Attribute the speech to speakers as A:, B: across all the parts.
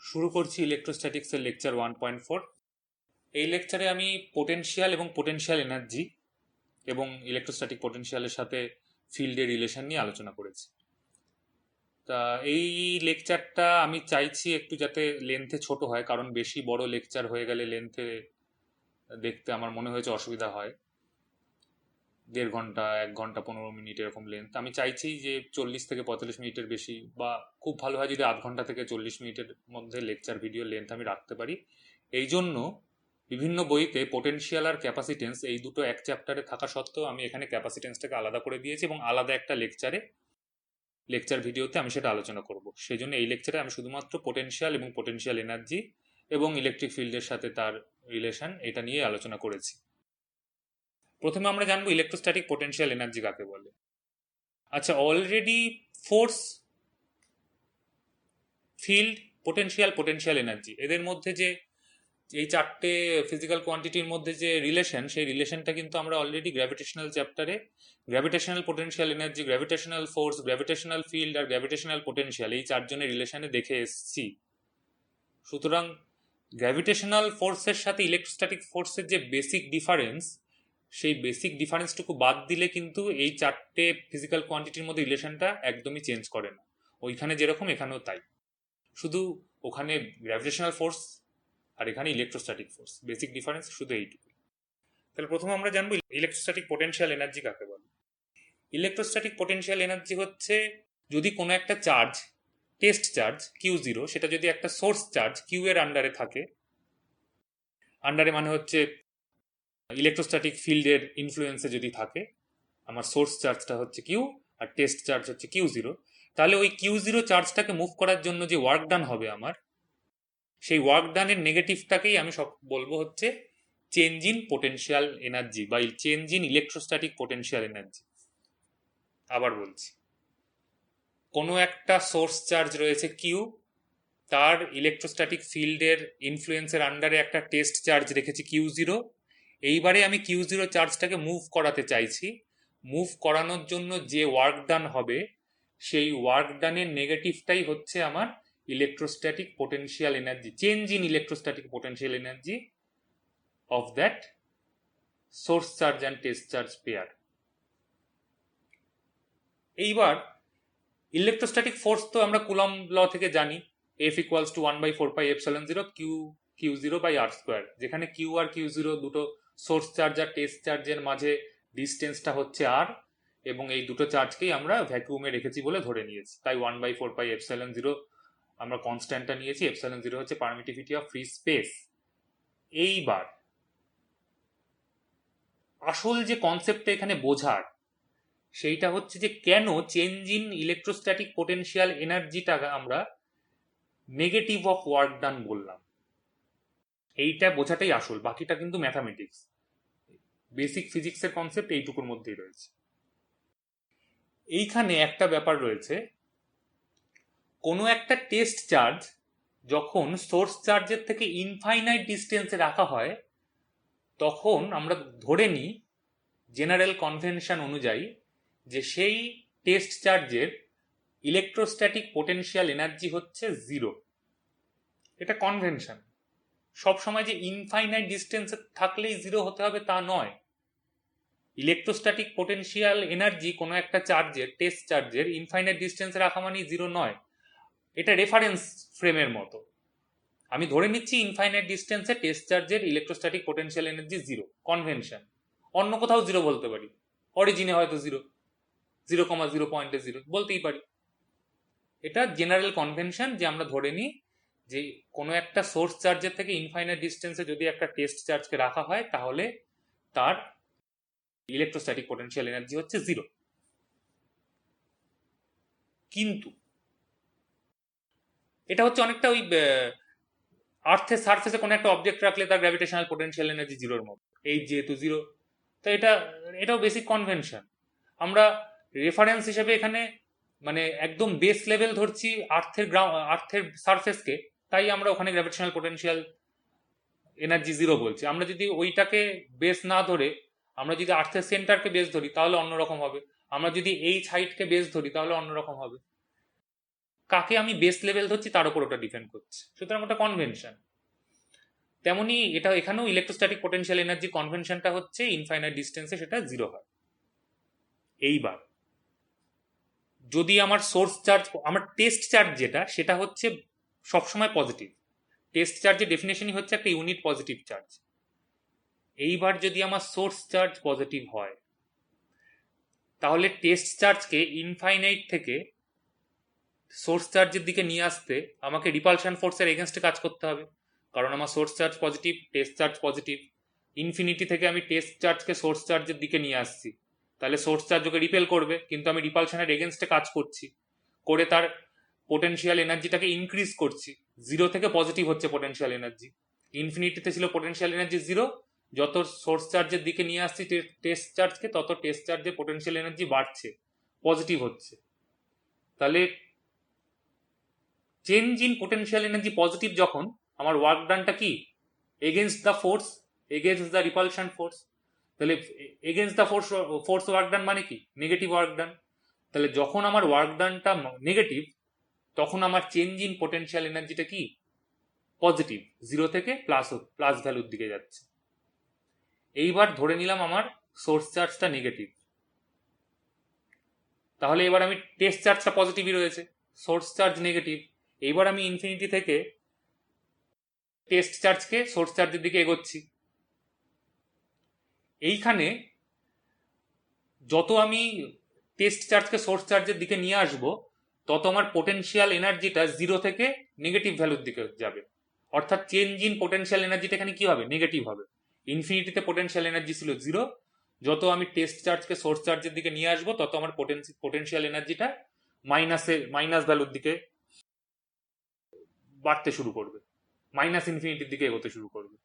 A: শুরু করছি ইলেকট্রোস্ট্যাটিক্সের লেকচার 1.4। এই লেকচারে আমি পোটেনশিয়াল এবং পোটেনশিয়াল এনার্জি এবং ইলেকট্রোস্ট্যাটিক পোটেনশিয়ালের সাথে ফিল্ডের রিলেশন নিয়ে আলোচনা করেছি। তা এই লেকচারটা আমি চাইছি একটু যাতে লেন্থে ছোট হয়, কারণ বেশি বড় লেকচার হয়ে গেলে লেন্থে দেখতে আমার মনে হয়েছে অসুবিধা হয়। 1.5 ঘন্টা 1 ঘন্টা 15 মিনিট এরকম লেন্থ। আমি চাইছি যে 40 থেকে 45 মিনিটের বেশি, বা খুব ভালো হয় যদি 0.5 ঘন্টা থেকে 40 মিনিটের মধ্যে লেকচার ভিডিও লেন্থ আমি রাখতে পারি। এই জন্য বিভিন্ন বইতে পোটেনশিয়াল আর ক্যাপাসিটেন্স এই দুটো এক চ্যাপ্টারে থাকা সত্ত্বেও আমি এখানে ক্যাপাসিটেন্সটাকে আলাদা করে দিয়েছি এবং আলাদা একটা লেকচার ভিডিওতে আমি সেটা আলোচনা করব। সেই জন্য এই লেকচারে আমি শুধুমাত্র পোটেনশিয়াল এবং পোটেনশিয়াল এনার্জি এবং ইলেকট্রিক ফিল্ডের সাথে তার রিলেশন এটা নিয়ে আলোচনা করেছি। প্রথমে আমরা জানবো ইলেকট্রোস্ট্যাটিক পোটেনশিয়াল এনার্জি কাকে বলে। আচ্ছা, already force, field, potential energy, এদের মধ্যে যে এই চারটে ফিজিক্যাল কোয়ান্টিটির মধ্যে যে রিলেশন, সেই রিলেশনটা কিন্তু আমরা অলরেডি গ্র্যাভিটেশনাল চ্যাপ্টারে gravitational potential energy, gravitational force, gravitational field আর গ্র্যাভিটেশনাল পোটেনশিয়াল এই চারজনের রিলেশনে দেখে এসেছি। সুতরাং গ্র্যাভিটেশনাল ফোর্সের সাথে ইলেকট্রোস্ট্যাটিক ফোর্সের যে বেসিক ডিফারেন্স, সেই বেসিক ডিফারেন্সটুকু বাদ দিলে কিন্তু এই চারটে ফিজিক্যাল কোয়ান্টিটির মধ্যে রিলেশনটা একদমই চেঞ্জ করে না। ওইখানে যেরকম এখানেও তাই, শুধু ওখানে গ্র্যাভিটেশনাল ফোর্স আর এখানে ইলেকট্রোস্ট্যাটিক ফোর্স, বেসিক ডিফারেন্স শুধু এইটুকু। তাহলে প্রথমে আমরা জানবো ইলেকট্রোস্ট্যাটিক পোটেনশিয়াল এনার্জি কাকে বলে। ইলেকট্রোস্ট্যাটিক পোটেনশিয়াল এনার্জি হচ্ছে যদি কোনো একটা চার্জ, টেস্ট চার্জ Q0, সেটা যদি একটা সোর্স চার্জ Q এর আন্ডারে থাকে, আন্ডারে মানে হচ্ছে ইলেকট্রোস্ট্যাটিক ফিল্ডের ইনফ্লুয়েন্সে যদি থাকে, আমার সোর্স চার্জটা হচ্ছে Q আর টেস্ট চার্জ হচ্ছে Q0, তাহলে ওই Q0 চার্জটাকে মুভ করার জন্য যে ওয়ার্ক ডান হবে আমার, সেই ওয়ার্ক ডানের নেগেটিভটাকেই আমি সব বলবো হচ্ছে চেঞ্জ ইন পোটেনশিয়াল এনার্জি বা change in electrostatic potential energy. আবার বলছি, কোনো একটা সোর্স চার্জ রয়েছে কিউ, তার ইলেকট্রোস্ট্যাটিক ফিল্ডের ইনফ্লুয়েন্সের আন্ডারে একটা টেস্ট চার্জ রেখেছি Q0। এইবারে আমি Q0 চার্জটাকে মুভ করাতে চাইছি। মুভ করানোর জন্য যে ওয়ার্ক ডান হবে, সেই ওয়ার্ক ডানের নেগেটিভটাই হচ্ছে আমার electrostatic potential energy, change in electrostatic potential energy of that source charge and test charge pair. এইবার ইলেকট্রোস্ট্যাটিক ফোর্স তো আমরা কুলম্ব ল থেকে জানি, F ইকুয়ালস টু 1/4πε0 Q0/r², যেখানে কিউ আর Q0 দুটো সোর্স চার্জ আর টেস্ট চার্জের মাঝে ডিস্টেন্সটা হচ্ছে r, এবং এই দুটো চার্জকেই আমরা ভ্যাকুয়ামে রেখেছি বলে ধরে নিয়েছি, তাই 1/4πε0 আমরা কনস্ট্যান্টটা নিয়েছি। ε0 হচ্ছে পারমিটিভিটি অফ ফ্রি স্পেস। এইবার আসল যে কনসেপ্টটা এখানে বোঝার, সেইটা হচ্ছে যে কেন চেঞ্জ ইন ইলেকট্রোস্ট্যাটিক পোটেনশিয়াল এনার্জিটা আমরা নেগেটিভ অফ ওয়ার্ক ডান বললাম। এইটা বোঝাটাই আসল, বাকিটা কিন্তু ম্যাথামেটিক্স, বেসিক ফিজিক্সের কনসেপ্ট এইটুকুর মধ্যেই রয়েছে। এইখানে একটা ব্যাপার রয়েছে, কোনো একটা টেস্ট চার্জ যখন সোর্স চার্জের থেকে ইনফাইনাইট ডিস্টেন্সে রাখা হয়, তখন আমরা ধরে নিই জেনারেল কনভেনশন অনুযায়ী যে সেই টেস্ট চার্জের ইলেকট্রোস্ট্যাটিক পোটেনশিয়াল এনার্জি হচ্ছে 0। এটা কনভেনশন। সব সময় যে ইনফাইনাইট ডিস্টেন্সে থাকলেই 0 হতে হবে তা নয়। ইলেকট্রোস্ট্যাটিক পোটেনশিয়াল এনার্জি কোনো একটা চার্জের, টেস্ট চার্জের ইনফাইনাইট ডিস্টেন্সে রাখা মানেই 0 নয়। এটা রেফারেন্স ফ্রেমের মতো। আমি ধরে নিচ্ছি ইনফাইনাইট ডিস্টেন্সে টেস্ট চার্জের ইলেকট্রোস্ট্যাটিক পোটেনশিয়াল এনার্জি 0, কনভেনশন। অন্য কোথাও 0 বলতে পারি, অরিজিনে হয়তো 0, 0,0.0 বলতেই পারি। এটা জেনারেল কনভেনশন যে আমরা ধরে নিই যে কোনো একটা সোর্স চার্জের থেকে ইনফাইনাইট ডিস্টেন্সে যদি একটা টেস্ট চার্জকে রাখা হয়, তাহলে তার ইলেকট্রোস্ট্যাটিক পোটেনশিয়াল এনার্জি হচ্ছে 0। কিন্তু এটা হচ্ছে অনেকটা ওই আর্থের সারফেসে কোনো একটা অবজেক্ট রাখলে তার গ্র্যাভিটেশনাল পোটেনশিয়াল এনার্জি 0-এর মতো, এই যেহেতু 0, তো এটাও বেসিক কনভেনশন। আমরা রেফারেন্স হিসেবে এখানে মানে একদম বেস লেভেল ধরছি আর্থের সারফেসকে, তাই আমরা ওখানে গ্র্যাভিটেশনাল পোটেনশিয়াল এনার্জি 0 বলছি। আমরা যদি ওইটাকে বেস না ধরে আমরা যদি আর্থের সেন্টারকে বেস ধরি তাহলে অন্যরকম হবে, আমরা যদি এই হাইটকে বেস ধরি তাহলে অন্যরকম হবে। কাকে আমি বেস লেভেল ধরছি তার উপর ওটা ডিপেন্ড করছে, সুতরাং ওটা কনভেনশন। তেমনি এটা এখানেও ইলেকট্রোস্ট্যাটিক পোটেনশিয়াল এনার্জি কনভেনশনটা হচ্ছে ইনফাইনাইট ডিস্টেন্সে সেটা জিরো হয়। এইবার যদি আমার সোর্স চার্জ, আমার টেস্ট চার্জ যেটা, সেটা হচ্ছে সবসময় পজিটিভ। টেস্ট চার্জের ডেফিনেশনই হচ্ছে একটা ইউনিট পজিটিভ চার্জ। এইবার যদি আমার সোর্স চার্জ পজিটিভ হয়, তাহলে টেস্ট চার্জকে ইনফাইনাইট থেকে সোর্স চার্জের দিকে নিয়ে আসতে আমাকে রিপালশন ফোর্সের এগেনস্টে কাজ করতে হবে, কারণ আমার source charge positive, test charge positive. Infinity থেকে আমি টেস্ট চার্জকে সোর্স চার্জের দিকে নিয়ে আসছি, তাহলে সোর্স চার্জ ওকে রিপেল করবে, কিন্তু আমি রিপালশনের এগেনস্টে কাজ করছি, করে তার পোটেনশিয়াল এনার্জিটাকে ইনক্রিজ করছি। জিরো থেকে পজিটিভ হচ্ছে পোটেনশিয়াল এনার্জি। ইনফিনিটিতে ছিল পোটেনশিয়াল এনার্জি জিরো, যত সোর্স চার্জের দিকে নিয়ে আসছি টেস্ট চার্জকে, তত টেস্ট চার্জের পোটেনশিয়াল এনার্জি বাড়ছে, পজিটিভ হচ্ছে। তাহলে change in potential energy positive যখন, আমার ওয়ার্ক ডানটা কি? Against the force, against the repulsion force. তাহলে against the force work done মানে কি? Negative work done. তাহলে যখন আমার ওয়ার্ক ডানটা নেগেটিভ, তখন আমার চেঞ্জ ইন পোটেনশিয়াল এনার্জিটা কি? পজিটিভ, জিরো থেকে প্লাস ভ্যালুর দিকে যাচ্ছে। এইবার ধরে নিলাম আমার সোর্স চার্জটা নেগেটিভ, তাহলে এবার আমি টেস্ট চার্জটা পজিটিভই রয়েছে, সোর্স চার্জ নেগেটিভ। এইবার আমি ইনফিনিটি থেকে টেস্ট চার্জকে সোর্স চার্জের দিকে এগোচ্ছি। এইখানে যত আমি টেস্ট চার্জকে সোর্স চার্জের দিকে নিয়ে আসব, তত আমার পোটেনশিয়াল এনার্জিটা জিরো থেকে নেগেটিভ ভ্যালুর দিকে যাবে। অর্থাৎ চেঞ্জ ইন পোটেনশিয়াল এনার্জিটা এখানে কি হবে? নেগেটিভ হবে। ইনফিনিটিতে পোটেনশিয়াল এনার্জি ছিল জিরো, যত আমি টেস্ট চার্জকে সোর্স চার্জের দিকে নিয়ে আসবো, তত আমার পোটেনশিয়াল এনার্জিটা মাইনাস ভ্যালুর দিকে বাড়তে শুরু করবে, মাইনাস ইনফিনিটির দিকে এগোতে শুরু করবে।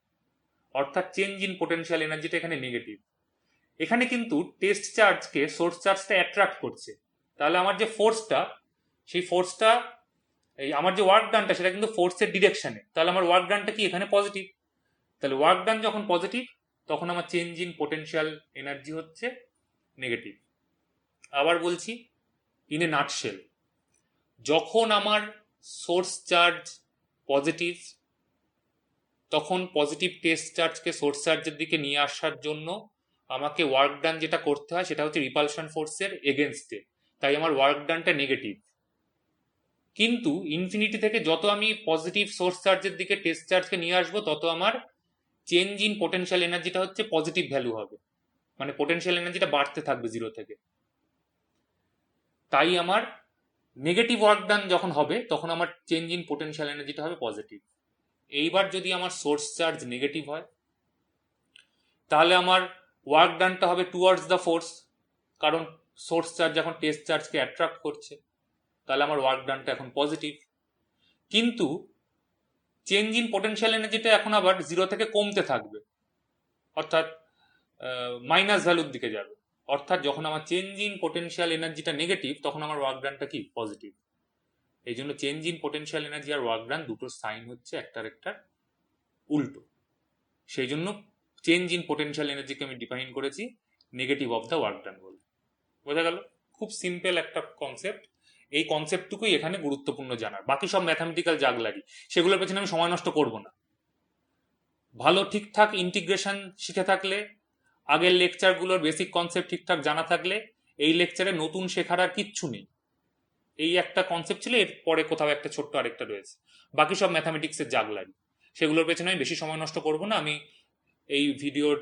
A: অর্থাৎ চেঞ্জ ইন পোটেনশিয়াল এনার্জিটা এখানে নেগেটিভ। এখানে কিন্তু টেস্ট চার্জকে সোর্স চার্জটা অ্যাট্রাক্ট করছে, তাহলে আমার যে ফোর্সটা, সেই ফোর্সটা, এই আমার যে ওয়ার্ক ডানটা, সেটা কিন্তু ফোর্সের ডিরেকশনে, তাহলে আমার ওয়ার্ক ডানটা কি এখানে পজিটিভ। তাহলে ওয়ার্ক ডান যখন পজিটিভ, তখন আমার চেঞ্জ ইন পোটেনশিয়াল এনার্জি হচ্ছে নেগেটিভ। আবার বলছি, ইন এ নাটশেল, যখন আমার সোর্স চার্জ পজিটিভ, তখন পজিটিভ টেস্ট চার্জকে সোর্স চার্জের দিকে নিয়ে আসার জন্য আমাকে ওয়ার্ক ডান যেটা করতে হয়, সেটা হচ্ছে রিপালশন ফোর্সের এগেনস্টে, তাই আমার ওয়ার্ক ডানটা নেগেটিভ। কিন্তু ইনফিনিটি থেকে যত আমি পজিটিভ সোর্স চার্জের দিকে টেস্ট চার্জকে নিয়ে আসবো, তত আমার চেঞ্জ ইন পোটেনশিয়াল এনার্জিটা হচ্ছে পজিটিভ ভ্যালু হবে, মানে পোটেনশিয়াল এনার্জিটা বাড়তে থাকবে জিরো থেকে। তাই আমার নেগেটিভ ওয়ার্ক ডান যখন হবে, তখন আমার চেঞ্জ ইন পোটেনশিয়াল এনার্জিটা হবে পজিটিভ। এইবার যদি আমার সোর্স চার্জ নেগেটিভ হয়, তাহলে আমার ওয়ার্ক ডানটা হবে টুয়ার্ডস দ্য ফোর্স, কারণ সোর্স চার্জ যখন টেস্ট চার্জকে অ্যাট্রাক্ট করছে, তাহলে আমার ওয়ার্ক ডানটা এখন পজিটিভ। কিন্তু চেঞ্জ ইন পোটেনশিয়াল এনার্জিটা এখন আবার জিরো থেকে কমতে থাকবে, অর্থাৎ মাইনাস ভ্যালুর দিকে যাবে। অর্থাৎ যখন আমার চেঞ্জ ইন পোটেনশিয়াল এনার্জিটা নেগেটিভ, তখন আমার ওয়ার্ক ডানটা কি? পজিটিভ। এই জন্য চেঞ্জ ইন পোটেনশিয়াল এনার্জি আর ওয়ার্ক ডান দুটোর সাইন হচ্ছে একটার উল্টো। সেই জন্য চেঞ্জ ইন পোটেনশিয়াল এনার্জিকে আমি ডিফাইন করেছি negative of the work done বলে। বোঝা গেল? খুব সিম্পল একটা কনসেপ্ট। এই কনসেপ্টটুকুই এখানে গুরুত্বপূর্ণ জানার, বাকি সব ম্যাথামেটিক্যাল জাগলারি, সেগুলোর পেছনে আমি সময় নষ্ট করব না। ভালো ঠিকঠাক ইন্টিগ্রেশন শিখে থাকলে, আগের লেকচারগুলোর বেসিক কনসেপ্ট ঠিকঠাক জানা থাকলে, এই লেকচারে নতুন শেখার আর কিচ্ছু নেই। এই একটা কনসেপ্ট ছিল, এর পরে কোথাও একটা ছোট্ট আরেকটা রয়েছে, বাকি সব ম্যাথামেটিক্সের জাগলারি। সেগুলোর পেছনে আমি বেশি সময় নষ্ট করব না, আমি এই ভিডিওর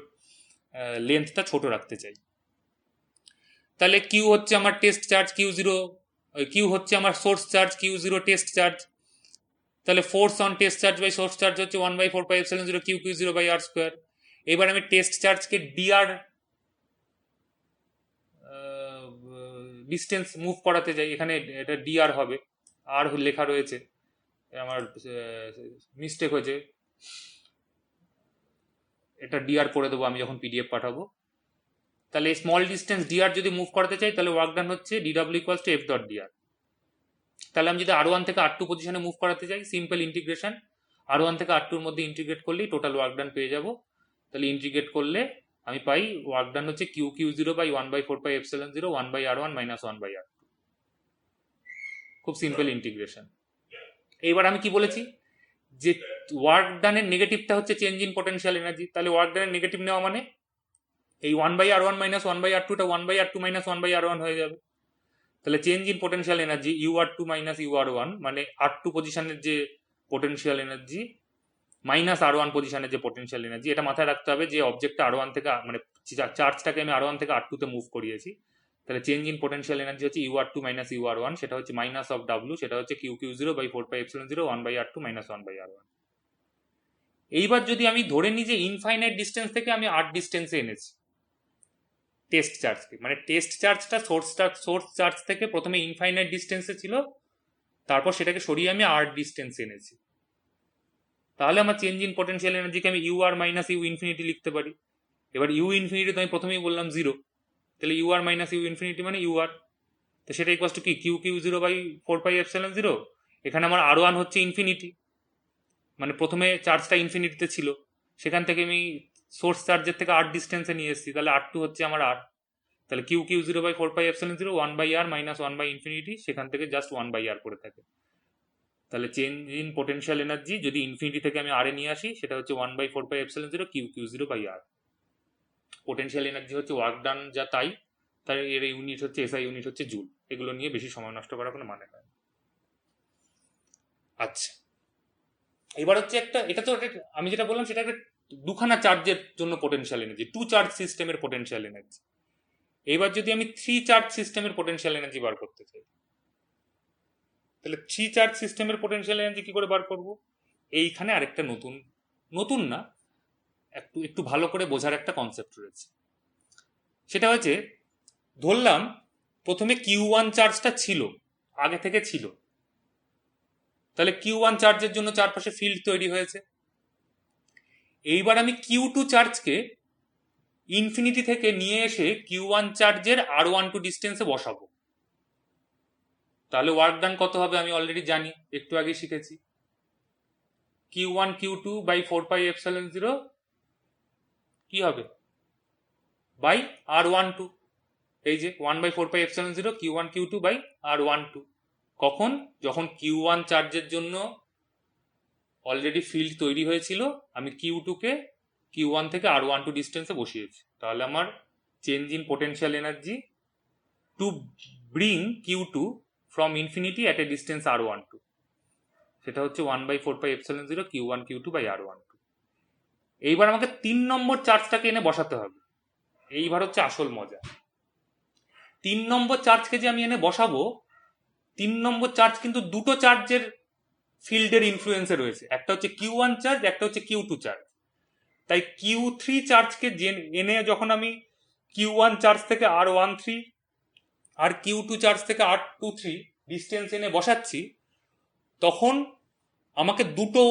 A: লেন্থটা ছোট রাখতে চাই। তাহলে কিউ হচ্ছে আমার টেস্ট চার্জ Q0, কিউ হচ্ছে আমার source charge Q0 test charge. তাহলে force on test charge by source charge হচ্ছে 1/4πε0 Q0/r²। এবার আমি টেস্ট চার্জকে dr ডিস্টেন্স মুভ করাতে যাই, এখানে এটা dr হবে, আর লেখা রয়েছে, আমার মিস্টেক হয়েছে, এটা dr করে দেবো আমি যখন পিডিএফ পাঠাবো। তাহলে স্মল ডিস্টেন্স dr যদি মুভ করাতে চাই, তাহলে ওয়ার্ক ডান হচ্ছে dw = f.dr। তাহলে আমি যদি r1 থেকে r2 পজিশনে মুভ করাতে চাই, সিম্পল ইন্টিগ্রেশন, r1 থেকে r2 এর মধ্যে ইন্টিগ্রেট করলেই টোটাল ওয়ার্ক ডান পেয়ে যাব। তাহলে ইন্টিগ্রেট করলে আমি পাই ওয়ার্ক ডান হচ্ছে Q0/1/4πε0 1/r1 - 1/r2। খুব সিম্পল ইন্টিগ্রেশন। এইবার আমি কি বলেছি যে ওয়ার্ক ডানের নেগেটিভটা হচ্ছে চেঞ্জ ইন পোটেনশিয়াল এনার্জি, তাহলে ওয়ার্ক ডানের নেগেটিভ নেওয়া মানে এই 1/r1 minus 1/r2টা 1/r2 minus 1/r1 হয়ে যাবে। তাহলে change in potential energy UR2 minus UR1 মানে R2 পজিশনের যে পোটেনশিয়াল এনার্জি মাইনাস R1 পজিশনের যে পোটেনশিয়াল এনার্জি, এটা মাথায় রাখতে হবে যে অবজেক্টটা R1 থেকে মানে চার্জটাকে আমি R1 থেকে R2 তে মুভ করিয়েছি। তাহলে চেঞ্জ ইন পোটেনশিয়াল এনার্জি হচ্ছে UR2 মাইনাস UR1, সেটা হচ্ছে মাইনাস অফ W, সেটা হচ্ছে QQ0/4πε0 1/r2 মাইনাস 1/r1। এইবার যদি আমি ধরে নিই যে ইনফাইনাইট ডিস্টেন্স থেকে আমি R ডিস্টেন্সে এনেছি টেস্ট চার্জকে, মানে টেস্ট চার্জটা সোর্স চার্জ থেকে প্রথমে ইনফাইনাইট ডিস্টেন্সে ছিল, তারপর সেটাকে সরিয়ে আমি R ডিস্টেন্সে এনেছি, তাহলে আমার চেঞ্জ ইন পোটেনশিয়াল এনার্জিকে আমি UR মাইনাস ইউ ইনফিনিটি লিখতে পারি। এবার ইউ ইনফিনিটি তো আমি প্রথমেই বললাম 0, তাহলে UR মাইনাস ইউ ইনফিনিটি মানে UR, তো সেটা ইকুয়াল টু কি QQ0/4πε0। এখানে আমার R1 হচ্ছে ইনফিনিটি, মানে প্রথমে চার্জটা ইনফিনিটিতে ছিল, সেখান থেকে আমি সোর্স চার্জের থেকে R ডিস্টেন্সে নিয়ে এসেছি, তাহলে R2 হচ্ছে আমার R, তাহলে QQ0/4πε0 1/r মাইনাস 1/ইনফিনিটি, সেখান থেকে জাস্ট 1/r করে থাকে। তাহলে চেঞ্জ ইন পোটেনশিয়াল এনার্জি যদি ইনফিনিটি থেকে আমি আর এ নিয়ে আসি, সেটা হচ্ছে 1/4πε0 QQ0/r। পোটেনশিয়াল এনার্জি হচ্ছে ওয়ার্ক ডান যা তাই, তার এর ইউনিট হচ্ছে SI ইউনিট হচ্ছে জুল। এগুলো নিয়ে বেশি সময় নষ্ট করার কোনো মানে হয় না। আচ্ছা, এবার হচ্ছে একটা, এটা তো আমি যেটা বললাম সেটা একটা দুখানা চার্জের জন্য পোটেনশিয়াল এনার্জি, 2 চার্জ সিস্টেমের পোটেনশিয়াল এনার্জি। এবার যদি আমি 3 চার্জ সিস্টেমের পোটেনশিয়াল এনার্জি বার করতে চাই, তাহলে 3 চার্জ সিস্টেমের পোটেনশিয়াল এনার্জি কি করে বার করব? এইখানে আরেকটা নতুন না, একটু ভালো করে বোঝার একটা কনসেপ্ট রয়েছে। সেটা হচ্ছে, ধরলাম প্রথমে Q1 চার্জটা ছিল, আগে থেকে ছিল, তাহলে Q1 চার্জের জন্য চারপাশে ফিল্ড তৈরি হয়েছে। এইবার আমি Q2 চার্জকে ইনফিনিটি থেকে নিয়ে এসে Q1 চার্জের R12 ডিস্টেন্সে বসাবো, তাহলে ওয়ার্ক ডান কত হবে আমি অলরেডি জানি, একটু আগে শিখেছি, Q1 Q2/4πε0 কি হবে বাই R12, এই যে 1/4πε0 Q1 Q2/R12। কখন? যখন Q1 চার্জের জন্য অলরেডি ফিল্ড তৈরি হয়েছিল, আমি Q2কে Q1 থেকে R12 ডিস্টেন্সে বসিয়েছি, তাহলে আমার change in potential energy to bring Q2 from infinity at a distance R12, সেটা হচ্ছে 1/4πε0 Q1 Q2/R12। এইবার আমাকে 3 নম্বর চার্জটাকে এনে বসাতে হবে, এইবার হচ্ছে আসল মজা। 3 নম্বর চার্জকে যে আমি এনে বসাবো, 3 নম্বর চার্জ কিন্তু দুটো চার্জের ফিল্ডের ইনফ্লুয়েন্সে রয়েছে, একটা হচ্ছে Q1 চার্জ, একটা হচ্ছে Q2 চার্জ। তাই Q3 চার্জকে এনে যখন আমি Q1 চার্জ থেকে R13 আর Q2 চার্জ থেকে R23 ডিস্টেন্স এনে বসাচ্ছি, তখন আমাকে দুটো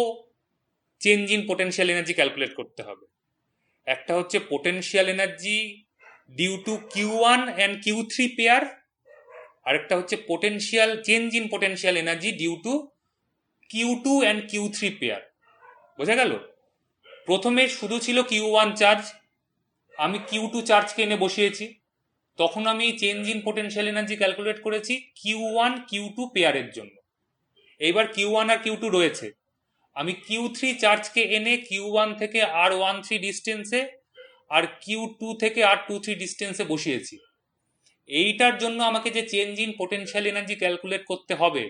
A: change in potential energy calculate করতে হবে। একটা হচ্ছে potential energy due to Q1 and Q3 pair, আরেকটা হচ্ছে potential change in potential energy due to Q2 and Q3 pair. বোঝা গেল? প্রথমে শুধু ছিল Q1 চার্জ, আমি Q2 চার্জকে এনে বসিয়েছি, তখন আমি change in potential energy calculate করেছি Q1 Q2 পেয়ারের জন্য। এইবার Q1 আর Q2 রয়েছে, আমি Q3 চার্জকে এনে Q1 থেকে R13 ডিস্টেন্সে আর Q2 থেকে R23 ডিস্টেন্সে বসিয়েছি। এইটার জন্য আমাকে যে change in potential energy calculate করতে হবে,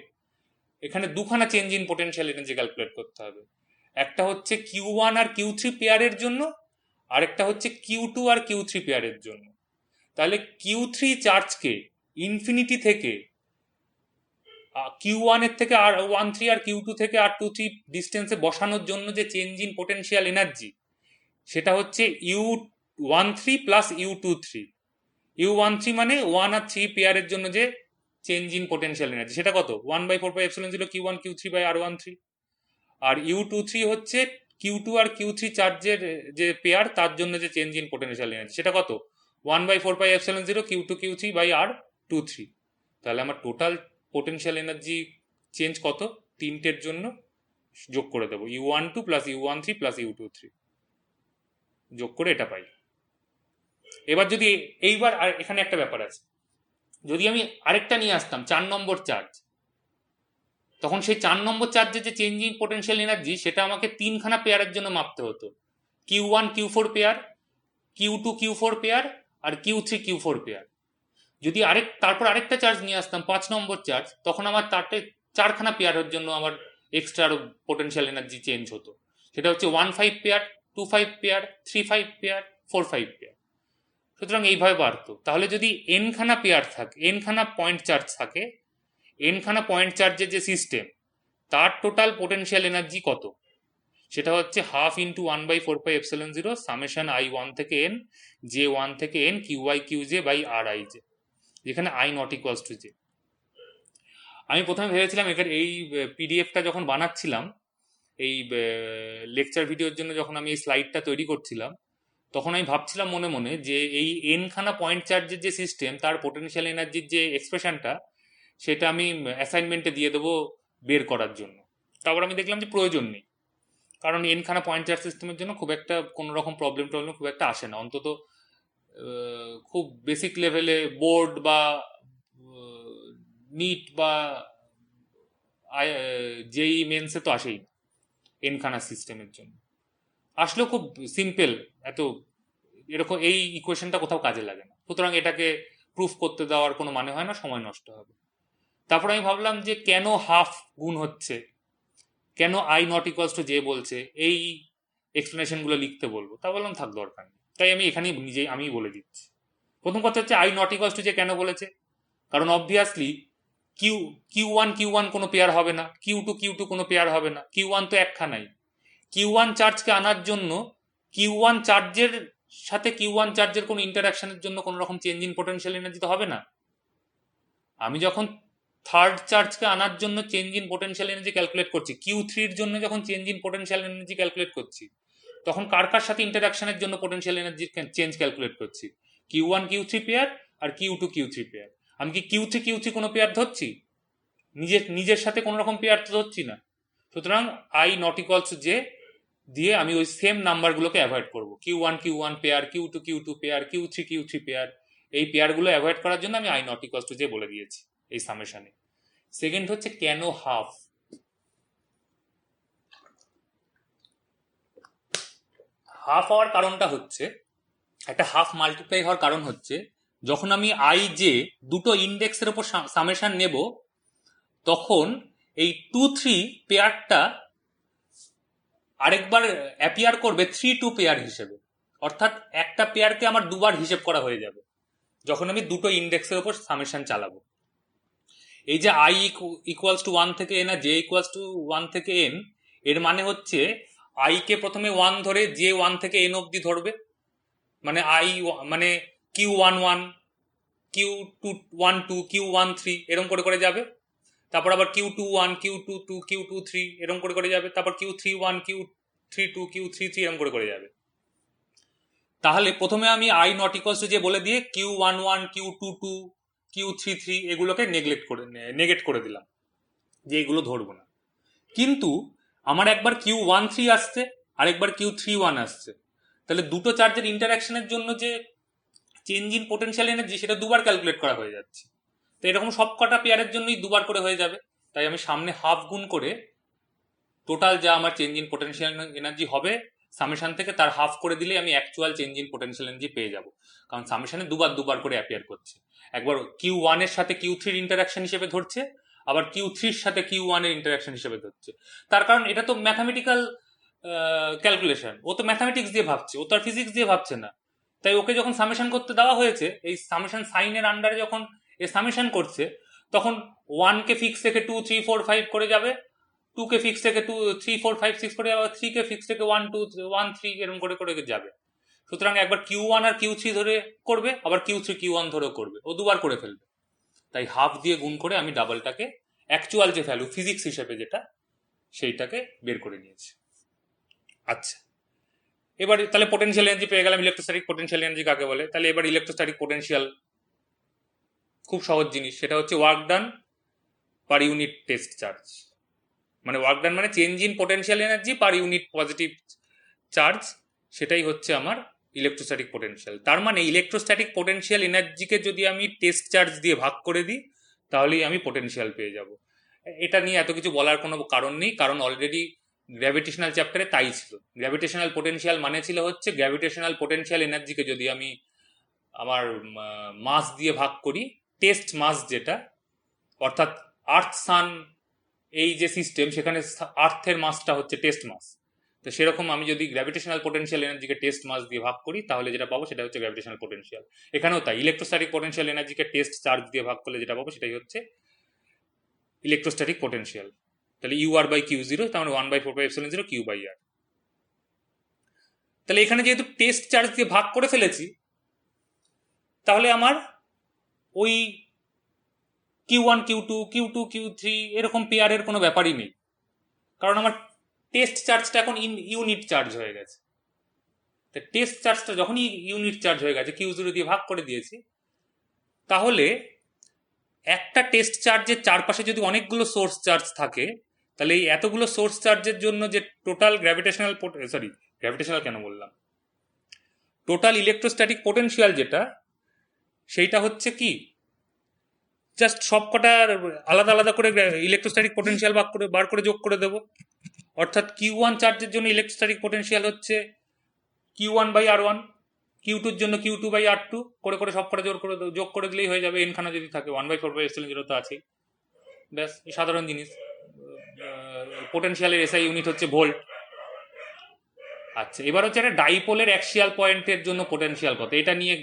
A: এখানে দুখানা change in potential energy calculate করতে হবে, একটা হচ্ছে Q1 আর Q3 পেয়ারের জন্য, আরেকটা হচ্ছে Q2 আর Q3 পেয়ারের জন্য। তাহলে Q3 চার্জকে ইনফিনিটি থেকে Q1 এর থেকে R13 আর Q2 থেকে R23 ডিস্টেন্সে বসানোর জন্য যে চেঞ্জ ইন পোটেনশিয়াল এনার্জি, সেটা হচ্ছে U13 প্লাস U23। U13 মানে 1 আর 3 পেয়ারের জন্য যে চেঞ্জ ইন পোটেনশিয়াল এনার্জি, সেটা কত? 1/4πε0 Q1 Q3/R13। আর U23 হচ্ছে Q2 আর Q3 চার্জের যে পেয়ার, তার জন্য যে চেঞ্জ ইন পোটেনশিয়াল এনার্জি, সেটা কত? 1/4πε0 Q2 Q3/R23। তাহলে আমার টোটাল পোটেনশিয়াল এনার্জি চেঞ্জ কত? তিনটের জন্য যোগ করে দেবো, U12 plus U13 plus U23 যোগ করে এটা পাই। এবার যদি এইবার আর এখানে একটা ব্যাপার আছে, যদি আমি আরেকটা নিয়ে আসতাম 4 নম্বর চার্জ, তখন সেই 4 নম্বর চার্জের যে চেঞ্জিং পোটেনশিয়াল এনার্জি সেটা আমাকে 3খানা পেয়ারের জন্য মাপতে হতো, Q1 Q4 pair, Q2 Q4 pair আর Q3 Q4 পেয়ার। যদি তারপর আরেকটা চার্জ নিয়ে আসতাম 5 নম্বর চার্জ, তখন আমার 4খানা পেয়ারের জন্য আমার এক্সট্রা পোটেনশিয়াল এনার্জি চেঞ্জ হতো। সেটা হচ্ছে 1-5 পেয়ার, 2-5 পেয়ার, 3-5 পেয়ার, 4-5 পেয়ার। সুতরাং এইভাবে বাড়তো। তাহলে যদি এনখানা পেয়ার থাকে, এনখানা পয়েন্ট চার্জ থাকে, এনখানা পয়েন্ট চার্জের যে সিস্টেম তার টোটাল পোটেনশিয়াল এনার্জি কত, সেটা হচ্ছে 1/2 × 1/4πε0 সামেশন I1 থেকে n J1 থেকে n QI QJ by RIJ, যেখানে I not equals to J. আমি প্রথমে ভেবেছিলাম এই পিডিএফটা যখন বানাচ্ছিলাম, এই লেকচার ভিডিওর জন্য যখন আমি এই স্লাইডটা তৈরি করছিলাম, তখন আমি ভাবছিলাম মনে মনে যে এই এনখানা পয়েন্ট চার্জের যে সিস্টেম তার পোটেনশিয়াল এনার্জির যে এক্সপ্রেশনটা সেটা আমি অ্যাসাইনমেন্টে দিয়ে দেবো বের করার জন্য। তারপর আমি দেখলাম যে প্রয়োজন নেই, কারণ এনখানা পয়েন্ট চার্জ সিস্টেমের জন্য খুব একটা কোনো রকম প্রবলেম খুব একটা আসে না, অন্তত খুব বেসিক লেভেলে বোর্ড বা নিট বা জেই মেন্সে তো আসেই এনখানা সিস্টেমের জন্য, আসলেও খুব সিম্পল, এত এরকম এই ইকুয়েশনটা কোথাও কাজে লাগে না। সুতরাং এটাকে প্রুফ করতে দেওয়ার কোনো মানে হয় না, সময় নষ্ট হবে। তারপর আমি ভাবলাম যে কেন হাফ গুণ হচ্ছে, কেন I not equals to J বলছে, এই এক্সপ্লেনেশনগুলো লিখতে বলবো। তা বললাম থাক, দরকার নেই, তাই আমি এখানেই আমি বলে দিচ্ছি। প্রথম কথা হচ্ছে I not equals to J কেন বলেছে, কারণ অবভিয়াসলি Q1 Q1 কোনো পেয়ার হবে না, Q2 Q2 কোনো পেয়ার হবে না, Q1 তো একখানাই। Q1 চার্জকে আনার জন্য Q1 চার্জের সাথে Q1 চার্জের কোনো ইন্টারাকশনের জন্য কোনো রকম চেঞ্জ ইন পোটেনশিয়াল এনার্জি তো হবে না। আমি যখন থার্ড চার্জকে আনার জন্য change in potential energy calculate করছি, Q3-র জন্য যখন change in potential energy calculate করছি, তখন কার কার সাথে ইন্টারাকশনের জন্য পোটেনশিয়াল এনার্জি চেঞ্জ ক্যালকুলেট করছি, Q1 Q3 পেয়ার আর Q2 Q3 পেয়ার। আমি কি Q3 Q3 কোনো পেয়ার ধরছি? নিজের সাথে কোনো রকম পেয়ার তো ধরছি না। সুতরাং I not equals to J দিয়ে আমি ওই সেম নাম্বারগুলোকে অ্যাভয়েড করবো, Q1 Q1 pair, Q2 Q2 pair, Q3 Q3 pair, এই পেয়ারগুলো অ্যাভয়েড করার জন্য আমি I not equals to J বলে দিয়েছি এই সামেশনে। সেকেন্ড হচ্ছে কেন হাফ। হাফ হওয়ার কারণটা হচ্ছে, একটা হাফ মাল্টিপ্লাই হওয়ার কারণ হচ্ছে, যখন আমি I J দুটো ইন্ডেক্সের উপর সামেশন নেব, তখন এই 2-3 পেয়ারটা আরেকবার অ্যাপিয়ার করবে 3-2 পেয়ার হিসেবে, অর্থাৎ একটা পেয়ারকে আমার দুবার হিসেব করা হয়ে যাবে যখন আমি দুটো ইন্ডেক্সের উপর সামেশন চালাবো। এই যে I ইকুয়ালস টু 1 থেকে n আর J ইকুয়ালস টু 1 থেকে n, এর মানে হচ্ছে I কে প্রথমে 1 ধরে J 1 থেকে n অবধি ধরবে, মানে মানে Q11 Q12 Q13 এরকম করে যাবে, তারপর আবার Q21 Q22 Q23 এরকম করে যাবে, তারপর Q31 Q32 Q33 এরকম করে যাবে। তাহলে প্রথমে আমি I নট ইকুয়ালস টু যে বলে দিয়ে Q11 Q22 Q33 এগুলোকে নেগেট করে দিলাম যে এগুলো ধরবো না। কিন্তু আমার একবার Q13 আসছে আর একবার Q31 আসছে, তাহলে দুটো চার্জের ইন্টারাকশনের জন্য যে চেঞ্জ ইন পোটেনশিয়াল এনার্জি সেটা দুবার ক্যালকুলেট করা হয়ে যাচ্ছে। তো এরকম সব কটা পেয়ারের জন্যই দুবার করে হয়ে যাবে, তাই আমি সামনে হাফ গুণ করে টোটাল যা আমার চেঞ্জ ইন পোটেনশিয়াল এনার্জি হবে সামেশন থেকে তার হাফ করে দিলে আমি actual change in potential energy পেয়ে যাব, কারণ সামেশনে দুবার করে অ্যাপিয়ার করছে। একবার Q1 এর সাথে Q3-র ইন্টারাকশন হিসেবে ধরছে, আবার Q3-র সাথে Q1 এর ইন্টারাকশন হিসেবে ধরছে। তার কারণ এটা তো ম্যাথামেটিক্যাল ক্যালকুলেশন, ও তো ম্যাথামেটিক্স দিয়ে ভাবছে, ও তো আর ফিজিক্স দিয়ে ভাবছে না। তাই ওকে যখন সামেশন করতে দেওয়া হয়েছে, এই সামেশন সাইনের আন্ডারে যখন এ সামেশন করছে, তখন 1 কে ফিক্স রেখে 2 3 4 5 করে যাবে, 2 কে ফিক্স রেখে 2 3 4 5 6 করে যাবে, 3 কে ফিক্স রেখে 1 2 1 3 এরকম করে যাবে। সুতরাং একবার Q1 আর Q3 ধরে করবে, আবার Q3 Q1 ধরেও করবে, ও দুবার করে ফেলবে। তাই হাফ দিয়ে গুণ করে আমি ডাবলটাকে অ্যাকচুয়াল যে ভ্যালু ফিজিক্স হিসেবে যেটা, সেইটাকে বের করে নিয়েছি। আচ্ছা, এবার তাহলে পোটেনশিয়াল এনার্জি পেয়ে গেলাম। ইলেকট্রোস্ট্যাটিক পোটেনশিয়াল এনার্জি কাকে বলে? তাহলে এবার ইলেকট্রোস্ট্যাটিক পোটেনশিয়াল খুব সহজ জিনিস, সেটা হচ্ছে work done per unit test charge. মানে ওয়ার্ক ডান মানে change in potential energy per unit positive charge, সেটাই হচ্ছে আমার ইলেকট্রোস্ট্যাটিক পোটেনশিয়াল। তার মানে ইলেকট্রোস্ট্যাটিক পোটেনশিয়াল এনার্জিকে যদি আমি টেস্ট চার্জ দিয়ে ভাগ করে দিই, তাহলেই আমি পোটেনশিয়াল পেয়ে যাব। এটা নিয়ে এত কিছু বলার কোনো কারণ নেই, কারণ অলরেডি গ্র্যাভিটেশনাল চ্যাপ্টারে তাই ছিল। গ্র্যাভিটেশনাল পোটেনশিয়াল মানে ছিল হচ্ছে গ্র্যাভিটেশনাল পোটেনশিয়াল এনার্জিকে যদি আমি আমার মাস দিয়ে ভাগ করি, টেস্ট মাস যেটা, অর্থাৎ আর্থ সান এই যে সিস্টেম, সেখানে আর্থের মাসটা হচ্ছে টেস্ট মাস। তো সেরকম আমি যদি গ্র্যাভিটেশনাল পোটেনশিয়াল এনার্জিকে টেস্ট মাস দিয়ে ভাগ করি, তাহলে যেটা পাবো সেটা হচ্ছে গ্র্যাভিটেশনাল পোটেনশিয়াল। এখানেও তাই, ইলেকট্রোস্ট্যাটিক পোটেনশিয়াল এনার্জিকে টেস্ট চার্জ দিয়ে ভাগ করলে যেটা পাবো সেটাই হচ্ছে ইলেকট্রোস্ট্যাটিক পোটেনশিয়াল। তাহলে ইউ আর বাই কিউ জিরো, তার মানে 1/4πε0 কিউ বাই আর। তাহলে এখানে যেহেতু টেস্ট চার্জ দিয়ে ভাগ করে ফেলেছি, তাহলে আমার ওই Q1 Q2 Q2 Q3 এরকম পেয়ারের কোনো ব্যাপারই নেই, কারণ আমার টেস্ট চার্জটা এখন ইউনিট চার্জ হয়ে গেছে। তা টেস্ট চার্জটা যখনই ইউনিট চার্জ হয়ে গেছে, Q0 দিয়ে ভাগ করে দিয়েছি, তাহলে একটা টেস্ট চার্জের চারপাশে যদি অনেকগুলো সোর্স চার্জ থাকে, তাহলে এই এতগুলো সোর্স চার্জের জন্য যে টোটাল গ্র্যাভিটেশনাল কেন বললাম, টোটাল ইলেকট্রোস্ট্যাটিক পোটেনশিয়াল যেটা, সেইটা হচ্ছে কি, জাস্ট সব কটা আলাদা আলাদা করে ইলেকট্রোস্ট্যাটিক পোটেনশিয়াল বার করে যোগ করে দেবো। অর্থাৎ Q1 চার্জের জন্য ইলেকট্রোস্ট্যাটিক পোটেনশিয়াল হচ্ছে Q1/R1, Q2-র জন্য Q2/R2 করে করে সব কটা যোগ করে দিলেই হয়ে যাবে। এনখানা যদি থাকে 1/4πε0 তো আছেই, ব্যাস। এই সাধারণ জিনিস। পোটেনশিয়ালের এসআই ইউনিট হচ্ছে ভোল্ট। আচ্ছা, এবার হচ্ছে একটা ডাইপোলের অ্যাক্সিয়াল পয়েন্টের জন্য পোটেনশিয়াল কত, এটা নিয়ে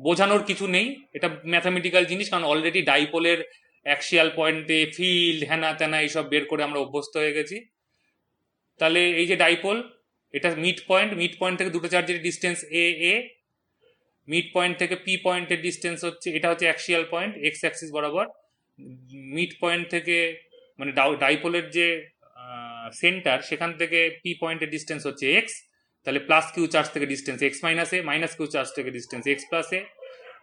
A: বোঝানোর কিছু নেই, এটা ম্যাথামেটিক্যাল জিনিস, কারণ অলরেডি ডাইপোলের অ্যাক্সিয়াল পয়েন্টে ফিল্ড হ্যানা ত্যানা এইসব বের করে আমরা অভ্যস্ত হয়ে গেছি। তাহলে এই যে ডাইপোল, এটা মিড পয়েন্ট থেকে দুটো চার্জের ডিস্টেন্স এ, মিড পয়েন্ট থেকে পি পয়েন্টের ডিস্টেন্স হচ্ছে, এটা হচ্ছে অ্যাক্সিয়াল পয়েন্ট এক্স অ্যাক্সিস বরাবর। মিড পয়েন্ট থেকে মানে ডাইপোলের যে সেন্টার, সেখান থেকে পি পয়েন্টের ডিস্টেন্স হচ্ছে এক্স। তাহলে প্লাস কিউ চার্জ থেকে distance X minus A, minus Q charge থেকে ডিস্টেন্স এক্স প্লাস এ।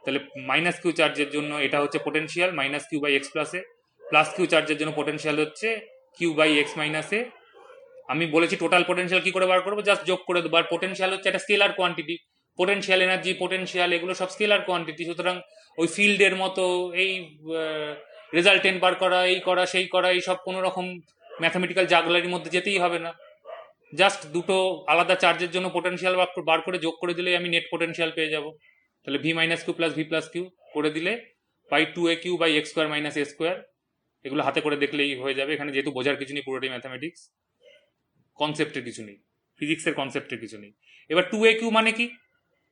A: তাহলে মাইনাস কিউ চার্জের জন্য এটা হচ্ছে potential minus Q by X plus A, plus Q চার্জের জন্য পোটেনশিয়াল হচ্ছে Q by X minus A. আমি বলেছি টোটাল পোটেনশিয়াল কি করে বার করবো, জাস্ট যোগ করে দেবো। আর পোটেনশিয়াল হচ্ছে একটা scalar quantity, potential energy, potential এগুলো সব স্কেলার কোয়ান্টিটি। সুতরাং ওই ফিল্ডের মতো এই রেজাল্টেন্ট বার করা, এই করা সেই করা, এই সব কোনো রকম ম্যাথামেটিক্যাল জাগলারির মধ্যে যেতেই হবে না। জাস্ট দুটো আলাদা চার্জের জন্য পোটেনশিয়াল বার করে যোগ করে দিলে আমি নেট পোটেনশিয়াল পেয়ে যাব। তাহলে V minus Q plus V plus Q করে দিলে by 2aq by X square minus A square. এগুলো হাতে করে দেখলেই হয়ে যাবে। এখানে যেহেতু বোঝার কিছু নেই, পুরোটাই ম্যাথামেটিক্স, কনসেপ্টের কিছু নেই, ফিজিক্সের কনসেপ্টের কিছু নেই। এবার 2aq মানে কি,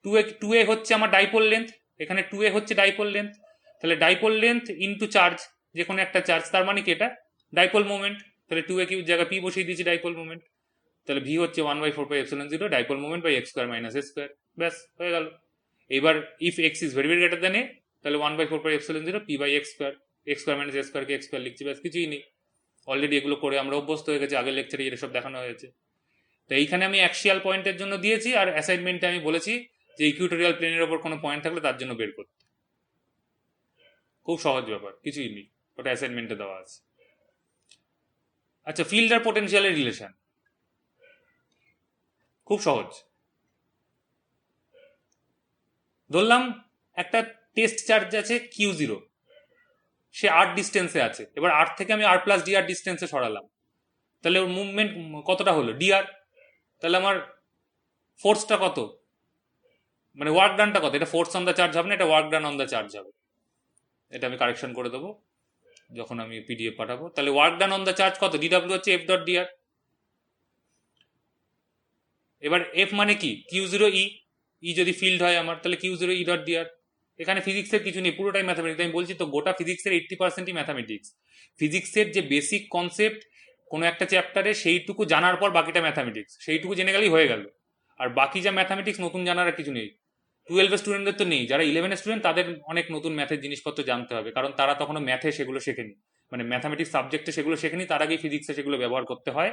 A: 2a হচ্ছে আমার ডাইপোল লেন্থ, এখানে 2a হচ্ছে ডাইপোল লেন্থ। তাহলে ডাইপোল লেন্থ ইন্টু চার্জ, যে কোনো একটা চার্জ, তার মানে কি এটা ডাইপোল মোমেন্ট। তাহলে 2aq জায়গায় পি বসিয়ে দিয়েছি, ডাইপোল মোমেন্ট। তাহলে ভি হচ্ছে 1/4πε0 dipole moment by X square minus A square, ব্যাস হয়ে গেল। এবার if X is very very greater than A, তাহলে 1/4πε0 P by X square minus A স্কোয়ারকে এক্স স্কোয়ার লিখছি, ব্যাস, কিছুই নেই। অলরেডি এগুলো করে আমরা অভ্যস্ত হয়ে গেছি, আগের লেকচারে এসব দেখানো হয়েছে। তো এইখানে আমি অ্যাক্সিয়াল পয়েন্টের জন্য দিয়েছি, আর অ্যাসাইনমেন্টে আমি বলেছি যে ইকুইটোরিয়াল প্লেনের ওপর কোনো পয়েন্ট থাকলে তার জন্য বের করতে। খুব সহজ ব্যাপার, কিছুই নেই, ওটা অ্যাসাইনমেন্টে দেওয়া আছে। আচ্ছা, ফিল্ড আর পোটেনশিয়ালের রিলেশন খুব সহজ। ধরলাম একটা টেস্ট চার্জ আছে Q0, সে আর ডিস্টেন্সে আছে। এবার আর থেকে আমি আর প্লাস ডি আর ডিস্টেন্সে সরালাম, তাহলে ওর মুভমেন্ট কতটা হলো, ডিআর। তাহলে আমার ফোর্সটা কত, মানে ওয়ার্ক ডানটা কত, এটা ফোর্স অন দ্য চার্জ হবে না, এটা work done on the charge হবে। এটা আমি কারেকশন করে দেবো যখন আমি পিডিএফ পাঠাবো। তাহলে work done on the charge কত, ডিডাব্লিউ হচ্ছে এফ ডট ডিআর। এবার এফ মানে কি, Q0 ই যদি ফিল্ড হয় আমার, তাহলে Q0 ই ডট ডিআর। এখানে ফিজিক্সের কিছু নেই, পুরোটাই ম্যাথামেটিক্স। আমি বলছি তো, গোটা ফিজিক্সের 80%ই ম্যাথামেটিক্স। ফিজিক্সের যে বেসিক কনসেপ্ট কোনো একটা চ্যাপ্টারে, সেইটুকু জানার পর বাকিটা ম্যাথামেটিক্স, সেইটুকু জেনে গেলেই হয়ে গেল। আর বাকি যা ম্যাথামেটিক্স নতুন জানার আর কিছু নেই। 12 স্টুডেন্টদের তো নেই, যারা 11 স্টুডেন্ট তাদের অনেক নতুন ম্যাথের জিনিসপত্র জানতে হবে, কারণ তারা তখনও ম্যাথে সেগুলো শেখেনি, মানে ম্যাথামেটিক্স সাবজেক্টে সেগুলো শেখেনি, তার আগেই ফিজিক্সে সেগুলো ব্যবহার করতে হয়।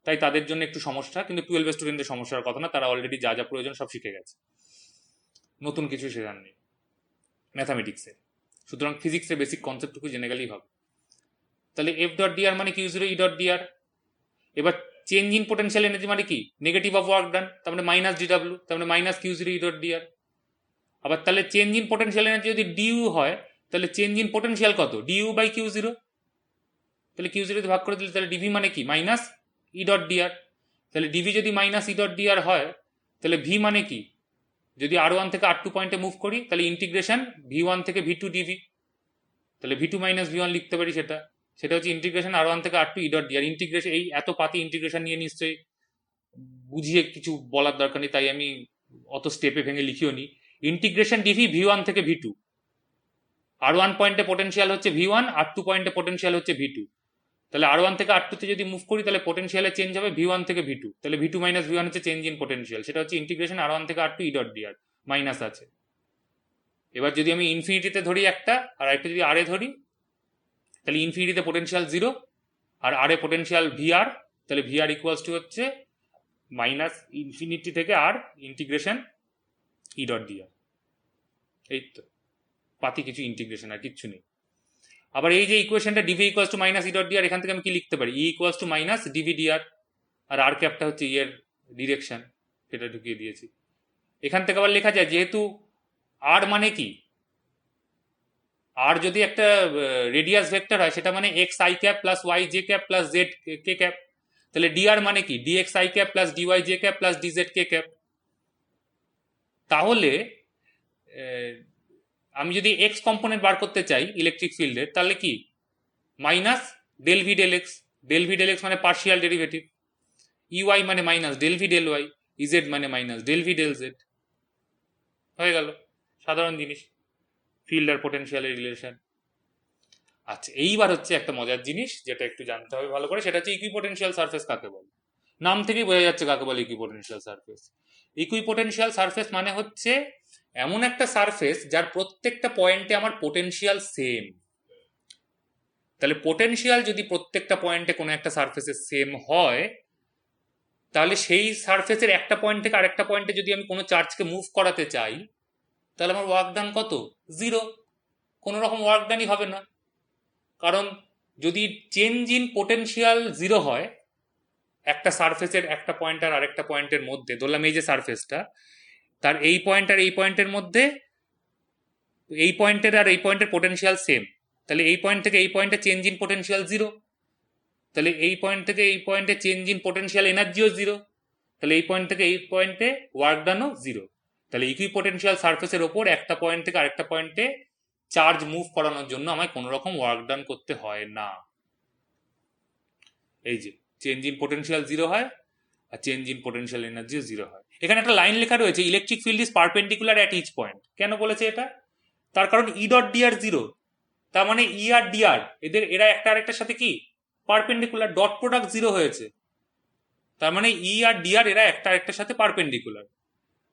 A: তাই তাদের জন্য একটু সমস্যা, কিন্তু 12 স্টুডেন্টের সমস্যার কথা না, তারা অলরেডি যা যা প্রয়োজন সব শিখে গেছে, নতুন কিছু শেখার নেই ম্যাথামেটিক্সে। সুতরাং ফিজিক্সের বেসিক কনসেপ্টটুকু জেনে গেলেই হবে। তাহলে এফ ডট ডিআর মানে Q0 ই ডট ডিআর। এবার চেঞ্জ ইন পোটেনশিয়াল এনার্জি মানে কি, নেগেটিভ অফ ওয়ার্ক ডান, তার মানে মাইনাস ডিডাব্লিউ, তার মানে মাইনাস Q0 ই ডট ডিআর। আবার তাহলে চেঞ্জ ইন পোটেনশিয়াল এনার্জি যদি ডিউ হয়, তাহলে চেঞ্জ ইন পোটেনশিয়াল কত, ডিউ বাই Q0। তাহলে কিউ জিরো ভাগ করে দিলে তাহলে ডিভি মানে কি মাইনাস ই ডট ডিআর। তাহলে ডিভি যদি মাইনাস ই ডট ডিআর হয় তাহলে ভি মানে কি, যদি R1 থেকে R2 পয়েন্টে মুভ করি তাহলে ইন্টিগ্রেশন V1 থেকে V2 ডিভি, তাহলে V2 মাইনাস V1 লিখতে পারি, সেটা হচ্ছে ইন্টিগ্রেশন R1 থেকে R2 ই ডট ডিআর। ইন্টিগ্রেশন এই এত পাতি ইন্টিগ্রেশন নিয়ে নিশ্চয়ই বুঝিয়ে কিছু বলার দরকার নেই, তাই আমি অত স্টেপে ভেঙে লিখিও নি। ইন্টিগ্রেশন ডিভি V1 থেকে V2, R1 পয়েন্টে পোটেনশিয়াল হচ্ছে V1, R2 পয়েন্টে পোটেনশিয়াল হচ্ছে V2, তাহলে R1 থেকে R2 তে যদি মুভ করি তাহলে পোটেনশিয়ালে চেঞ্জ হবে V1 থেকে V2, তাহলে V2 মাইনাস V1 হচ্ছে চেঞ্জ ইন পোটেনশিয়াল, সেটা হচ্ছে ইন্টিগ্রেশন R1 থেকে R2 ই ডট ডিআর, মাইনাস আছে। এবার যদি আমি ইনফিনিটিতে ধরি একটা আর একটা যদি আর এ ধরি, তাহলে ইনফিনিটিতে পোটেনশিয়াল 0 আর আর এ পোটেনশিয়াল VR, তাহলে VR ইকুয়ালস টু হচ্ছে মাইনাস ইনফিনিটি থেকে আর ইন্টিগ্রেশন ই ডট ডিআর। এই তো পাতি কিছু ইন্টিগ্রেশন, আর কিচ্ছু নেই। আবার এই যে ইকুয়েশনটা DV equals to minus E dot DR, এখান থেকে আমি কি লিখতে পারি, E equals to minus DV DR, আর আর ক্যাপটা হচ্ছে ই এর ডিরেকশন, সেটা ঢুকিয়ে দিয়েছি। এখান থেকে আবার লেখা যায়, যেহেতু আর মানে কি, আর যদি একটা রেডিয়াস ভেক্টর হয় সেটা মানে X I cap plus Y J cap plus Z K cap, তাহলে ডিআর মানে কি D X I cap plus D Y J cap plus D Z K cap. তাহলে আমি যদি এক্স কম্পোনেন্ট বার করতে চাই ইলেকট্রিক ফিল্ডের, তাহলে কি minus del V del X, del V del X মানে পার্শিয়াল ডেরিভেটিভ, ইউআই মানে minus del V del Y, EZ মানে minus del V del Z. হয়ে গেল সাধারণ জিনিস, ফিল্ড আর পোটেনশিয়ালের রিলেশন। আচ্ছা, এইবার হচ্ছে একটা মজার জিনিস যেটা একটু জানতে হবে ভালো করে, সেটা হচ্ছে ইকুইপোটেনশিয়াল সারফেস কাকে বলে। নাম থেকেই বোঝা যাচ্ছে কাকে বলে ইকুইপোটেনশিয়াল সারফেস। ইকুইপোটেনশিয়াল সারফেস মানে হচ্ছে এমন একটা সারফেস যার প্রত্যেকটা পয়েন্টে আমার পোটেনশিয়াল সেম। তাহলে পোটেনশিয়াল যদি প্রত্যেকটা পয়েন্টে কোনো একটা সারফেসের সেম হয়, তাহলে সেই সারফেসের একটা পয়েন্ট থেকে আরেকটা পয়েন্টে যদি আমি কোনো চার্জকে মুভ করাতে চাই, তাহলে আমার ওয়ার্ক ডান কত, 0, কোনো রকম ওয়ার্ক ডানই হবে না। কারণ যদি চেঞ্জ ইন পোটেনশিয়াল 0 হয় একটা সারফেসের একটা পয়েন্ট আর আরেকটা পয়েন্টের মধ্যে, ধরলাম এই যে সারফেসটা, তার এই পয়েন্ট আর এই পয়েন্টের মধ্যে এই পয়েন্টের আর এই পয়েন্টের পোটেনশিয়াল সেম, তাহলে এই পয়েন্ট থেকে এই পয়েন্টে চেঞ্জ ইন পোটেনশিয়াল 0, তাহলে এই পয়েন্ট থেকে এই পয়েন্টে চেঞ্জ ইন পোটেনশিয়াল এনার্জিও 0, তাহলে এই পয়েন্ট থেকে এই পয়েন্টে ওয়ার্ক ডানও 0। তাহলে ইকুইপোটেনশিয়াল সারফেসের ওপর একটা পয়েন্ট থেকে আরেকটা পয়েন্টে চার্জ মুভ করানোর জন্য আমায় কোনো রকম ওয়ার্ক ডান করতে হয় না। এই যে চেঞ্জ ইন পোটেনশিয়াল 0 হয় আর চেঞ্জ ইন পোটেনশিয়াল এনার্জিও 0 হয়। এখানে একটা লাইন লেখা রয়েছে, electric field is perpendicular at each point. কেন বলেছে এটা? তার কারণ ই ডট ডিআর 0, তার মানে ই আর ডিআর এরা একটা আরেকটার সাথে কি পারপেন্ডিকুলার, ডট প্রোডাক্ট 0 হয়েছে, তার মানে ই আর ডিআর এরা একটা আরেকটার সাথে পারপেন্ডিকুলার।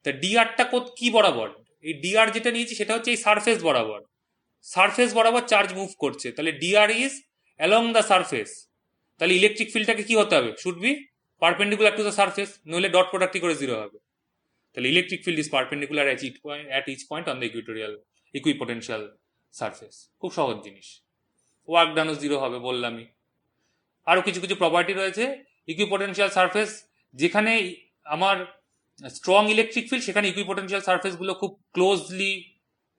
A: তা ডিআরটা কি বরাবর, এই ডিআর যেটা নিয়েছি সেটা হচ্ছে এই সারফেস বরাবর, সারফেস বরাবর চার্জ মুভ করছে, তাহলে D R is along the surface. তাহলে ইলেকট্রিক ফিল্ডটাকে কি হতে হবে, should be perpendicular to the surface, নইলে ডট প্রোডাক্টই করে 0 হবে। তাহলে electric field is perpendicular at each point on the equipotential surface. খুব সহজ জিনিস। ওয়ার্ক ডানও 0 হবে বললামই। আরও কিছু কিছু প্রপার্টি রয়েছে ইকুইপোটেনশিয়াল সারফেস, যেখানে আমার স্ট্রং ইলেকট্রিক ফিল্ড সেখানে ইকুইপোটেনশিয়াল সারফেসগুলো খুব ক্লোজলি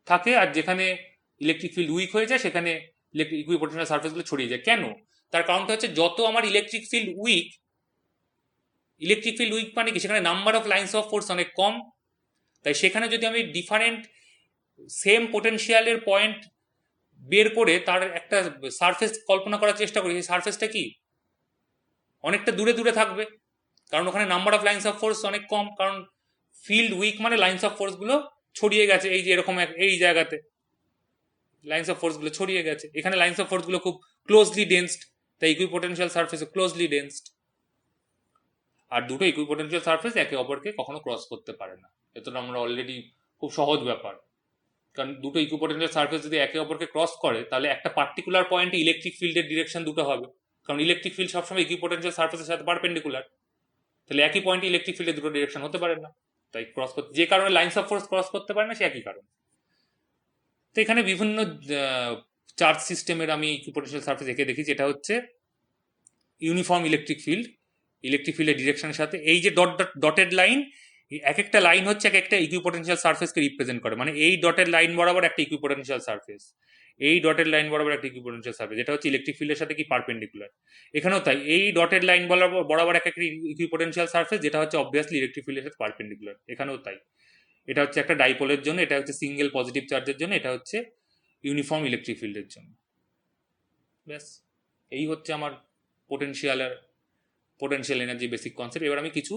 A: থাকে, আর যেখানে ইলেকট্রিক ফিল্ড উইক হয়ে যায় সেখানে ইকুইপোটেনশিয়াল সারফেসগুলো ছড়িয়ে যায়। কেন? তার কারণটা হচ্ছে যত আমার ইলেকট্রিক ফিল্ড উইক মানে কি, সেখানে number of lines of force অনেক কম, তাই সেখানে যদি আমি ডিফারেন্ট সেম পোটেনশিয়ালের পয়েন্ট বের করে তার একটা সারফেস কল্পনা করার চেষ্টা করি, সেই সারফেসটা কি অনেকটা দূরে দূরে থাকবে, কারণ ওখানে number of lines of force অনেক কম, কারণ ফিল্ড উইক মানে লাইন্স অফ ফোর্সগুলো ছড়িয়ে গেছে, এই যে এরকম এই জায়গাতে লাইন্স অফ ফোর্সগুলো ছড়িয়ে গেছে, এখানে লাইন্স অফ ফোর্সগুলো খুব ক্লোজলি ডেন্সড, তাই ইকুইপোটেনশিয়াল সারফেস ক্লোজলি ডেন্সড। আর দুটো ইকুইপোটেনশিয়াল সারফেস একে অপরকে কখনো ক্রস করতে পারে না, এটা আমরা অলরেডি খুব সহজ ব্যাপার, কারণ দুটো ইকুইপোটেনশিয়াল সারফেস যদি একে অপরকে ক্রস করে তাহলে একটা পার্টিকুলার পয়েন্টে ইলেকট্রিক ফিল্ডের ডিরেকশন দুটো হবে, কারণ ইলেকট্রিক ফিল্ড সবসময় ইকুইপোটেনশিয়াল সারফেসের সাথে পারপেন্ডিকুলার, তাহলে একই পয়েন্টে ইলেকট্রিক ফিল্ডের দুটো ডিরেকশন হতে পারে না, তাই ক্রস করতে যে কারণে লাইন্স অফ ফোর্স ক্রস করতে পারে না সে একই কারণ। তো এখানে বিভিন্ন চার্জ সিস্টেমের আমি ইকুইপোটেনশিয়াল সারফেস এঁকে দেখি, যেটা হচ্ছে ইউনিফর্ম ইলেকট্রিক ফিল্ডের ডিরেকশনের সাথে এই যে ডটেড লাইন, এক একটা লাইন হচ্ছে এক একটা ইকুইপোটেনশিয়াল সারফেসকে রিপ্রেজেন্ট করে, মানে এই ডটেড লাইন বরাবর একটা ইকুইপোটেনশিয়াল সারফেস, এই ডটেড লাইন বরাবর একটা ইকুইপোটেনশিয়াল সারফেস, যেটা হচ্ছে ইলেকট্রিক ফিল্ডের সাথে কি পারপেন্ডিকুলার। এখানেও তাই, এই ডটেড লাইন বরাবর একটা ইকুইপোটেনশিয়াল সারফেস, যেটা হচ্ছে অবভিয়াসলি ইলেকট্রিক ফিল্ডের সাথে পারপেন্ডিকুলার। এখানেও তাই, এটা হচ্ছে একটা ডাইপোলের জন্য, এটা হচ্ছে সিঙ্গেল পজিটিভ চার্জের জন্য, এটা হচ্ছে ইউনিফর্ম ইলেকট্রিক ফিল্ডের জন্য। ব্যাস, এই হচ্ছে আমার পোটেনশিয়াল এনার্জি বেসিক কনসেপ্ট। এবার আমি কিছু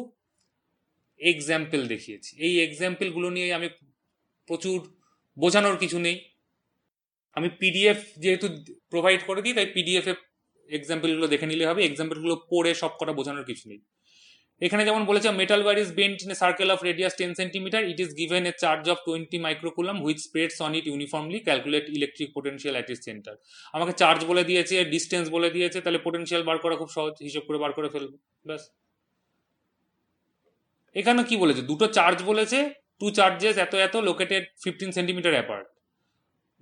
A: এক্সাম্পল দেখিয়েছি, এই এক্সাম্পলগুলো নিয়ে আমি প্রচুর বোঝানোর কিছু নেই, আমি পিডিএফ যেহেতু প্রোভাইড করে দিই, তাই পিডিএফ এ এক্সাম্পলগুলো দেখে নিলে হবে, এক্সাম্পলগুলো পড়ে সব কটা বোঝানোর কিছু নেই। এখানে যেমন বলেছে metal where is bent in a circle of radius 10 centimetre, it is given a charge of 20 মাইক্রোকুলাম which spreads on it uniformly, calculate electric potential at it's centre. আমাকে চার্জ বলে দিয়েছে, ডিস্টেন্স বলে দিয়েছে, তাহলে পোটেনশিয়াল বার করা খুব সহজ, হিসেব করে বার করে ফেলবো, ব্যাস। এখানে কি বলেছে, দুটো চার্জ বলেছে, টু চার্জেস এত এত লোকেটেড 15 সেন্টিমিটার অ্যাপার্ট।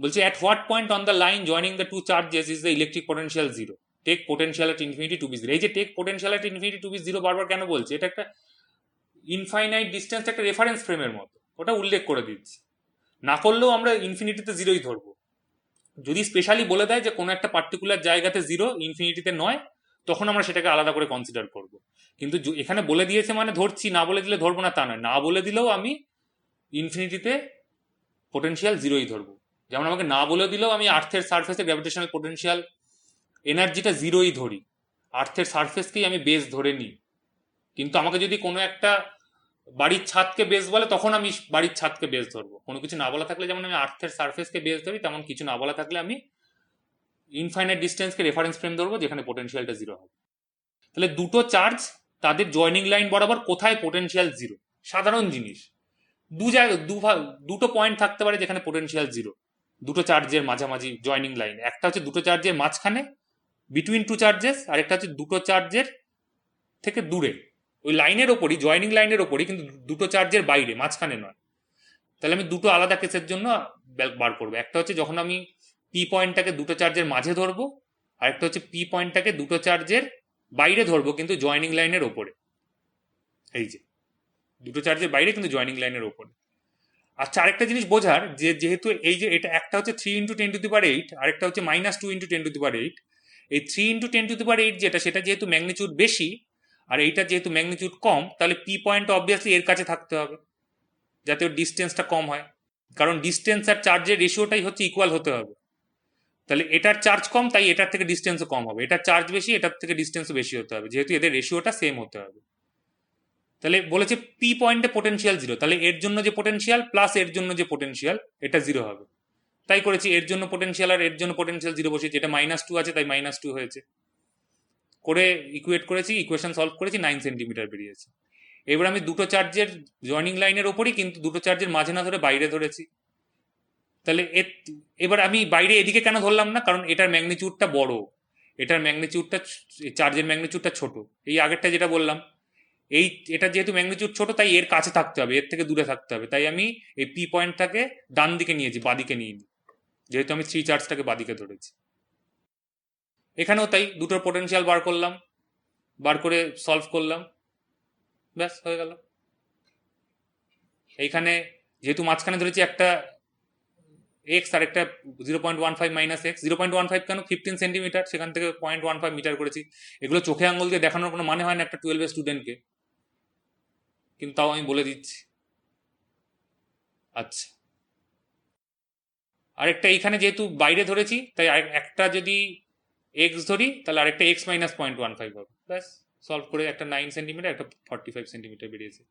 A: বলছে at what point on the line joining the two charges is the electric potential zero, take potential at infinity to be zero। এই যে take potential at infinity to be zero বারবার কেন বলছে, এটা একটা infinite distance, একটা reference ফ্রেমের মতো, ওটা উল্লেখ করে দিচ্ছি। না করলেও আমরা ইনফিনিটিতে জিরোই ধরবো। যদি স্পেশালি বলে দেয় যে কোনো একটা পার্টিকুলার জায়গাতে জিরো, ইনফিনিটিতে নয়, তখন আমরা সেটাকে আলাদা করে কনসিডার করব। কিন্তু এখানে বলে দিয়েছে মানে ধরছি, না বলে দিলে ধরবো না তা নয়, না বলে দিলেও আমি ইনফিনিটিতে পোটেনশিয়াল জিরোই ধরবো। যেমন আমাকে না বলে দিলেও আমি আর্থের সারফেসে গ্র্যাভিটেশনাল পোটেনশিয়াল এনার্জিটা জিরোই ধরি, আর্থের সারফেসকেই আমি বেস ধরে নিই। কিন্তু আমাকে যদি কোনো একটা বাড়ির ছাদকে বেস বলে, তখন আমি বাড়ির ছাদকে বেস ধরবো। কোনো কিছু না বলা থাকলে যেমন আমি আর্থের সারফেসকে বেস ধরি, তেমন কিছু না বলা থাকলে আমি ইনফাইনাইট ডিস্টেন্সকে রেফারেন্স ফ্রেম ধরবো, যেখানে পোটেনশিয়ালটা জিরো হবে। তাহলে দুটো চার্জ, তাদের জয়নিং লাইন বরাবর কোথায় পোটেনশিয়াল জিরো, সাধারণ জিনিস। দুটো পয়েন্ট থাকতে পারে যেখানে পোটেনশিয়াল জিরো, দুটো চার্জের মাঝামাঝি জয়নিং লাইন। একটা হচ্ছে দুটো চার্জের মাঝখানে, বিটুইন টু চার্জেস, আর একটা হচ্ছে দুটো চার্জের থেকে দূরে, ওই লাইনের ওপরই, জয়নিং লাইনের ওপরই, কিন্তু দুটো চার্জের বাইরে, মাঝখানে নয়। তাহলে আমি দুটো আলাদা কেসের জন্য বার করবো। একটা হচ্ছে যখন আমি পি পয়েন্টটাকে দুটো চার্জের মাঝে ধরবো, আর একটা হচ্ছে পি পয়েন্টটাকে দুটো চার্জের বাইরে ধরবো, কিন্তু জয়নিং লাইনের ওপরে। এই যে দুটো চার্জের বাইরে কিন্তু জয়নিং লাইনের ওপরে। আচ্ছা, আরেকটা জিনিস বোঝার, যে যেহেতু এই যে এটা একটা হচ্ছে 3 × 10⁸, আরেকটা হচ্ছে -2 × 10⁸, এই 3 × 10⁸ যেটা, সেটা যেহেতু ম্যাগনিটিউড বেশি আর এইটা যেহেতু ম্যাগনিটিউড কম, তাহলে পি পয়েন্ট অবভিয়াসলি এর কাছে থাকতে হবে যাতে ওর ডিস্টেন্সটা কম হয়, কারণ ডিস্টেন্স আর চার্জের রেশিওটাই হচ্ছে ইকুয়াল হতে হবে। তাহলে এটার চার্জ কম, তাই এটার থেকে ডিস্টেন্সও কম হবে, এটার চার্জ বেশি, এটার থেকে ডিস্টেন্সও বেশি হতে হবে, যেহেতু এদের রেশিওটা সেম হতে হবে। তাহলে বলেছে পি পয়েন্টে পোটেনশিয়াল জিরো, তাহলে এর জন্য যে পোটেনশিয়াল প্লাস এর জন্য যে পোটেনশিয়াল, এটা জিরো হবে। তাই করেছি, এর জন্য পোটেনশিয়াল আর এর জন্য পোটেনশিয়াল জিরো বসেছি, এটা -2 আছে তাই -2 হয়েছে, করে ইকুয়েট করেছি, ইকুয়েশন সলভ করেছি, 9 সেন্টিমিটার বেরিয়েছে। এবার আমি দুটো চার্জের জয়নিং লাইনের ওপরই, কিন্তু দুটো চার্জের মাঝে না ধরে বাইরে ধরেছি। তাহলে এবার আমি বাইরে এদিকে কেন ধরলাম না, কারণ এটার ম্যাগনিটিউডটা বড়, এটার ম্যাগনিটিউডটা, চার্জের ম্যাগনিটিউডটা ছোট। এই আগেরটা যেটা বললাম, এটা যেহেতু ম্যাগনিটিউড ছোট, তাই এর কাছে থাকতে হবে, এর থেকে দূরে থাকতে হবে, তাই আমি এই পি পয়েন্টটাকে ডান দিকে নিয়েছি, বাদিকে নিইনি, যেহেতু আমি 3 চার্জটাকে বাদিকে ধরেছি। এখানেও তাই, দুটোর পোটেনশিয়াল বার করলাম, বার করে সলভ করলাম, ব্যাস হয়ে গেল। এইখানে যেহেতু মাঝখানে ধরেছি একটা এক্স আর একটা 0.15 - x, 0.15 কেন, 15 সেন্টিমিটার, সেখান থেকে 0.15 মিটার করেছি। এগুলো চোখে আঙুল দিয়ে দেখানোর কোনো মানে হয় না একটা 12 স্টুডেন্টকে, কিন্তু তাও আমি বলে দিচ্ছি। আচ্ছা, আরেকটা এইখানে যেহেতু বাইরে ধরেছি, তাই একটা যদি এক্স ধরি, তাহলে আরেকটা x - 0.15 হবে, ব্যাস সলভ করে একটা 9 সেন্টিমিটার, একটা 45 সেন্টিমিটার বেরিয়েছে।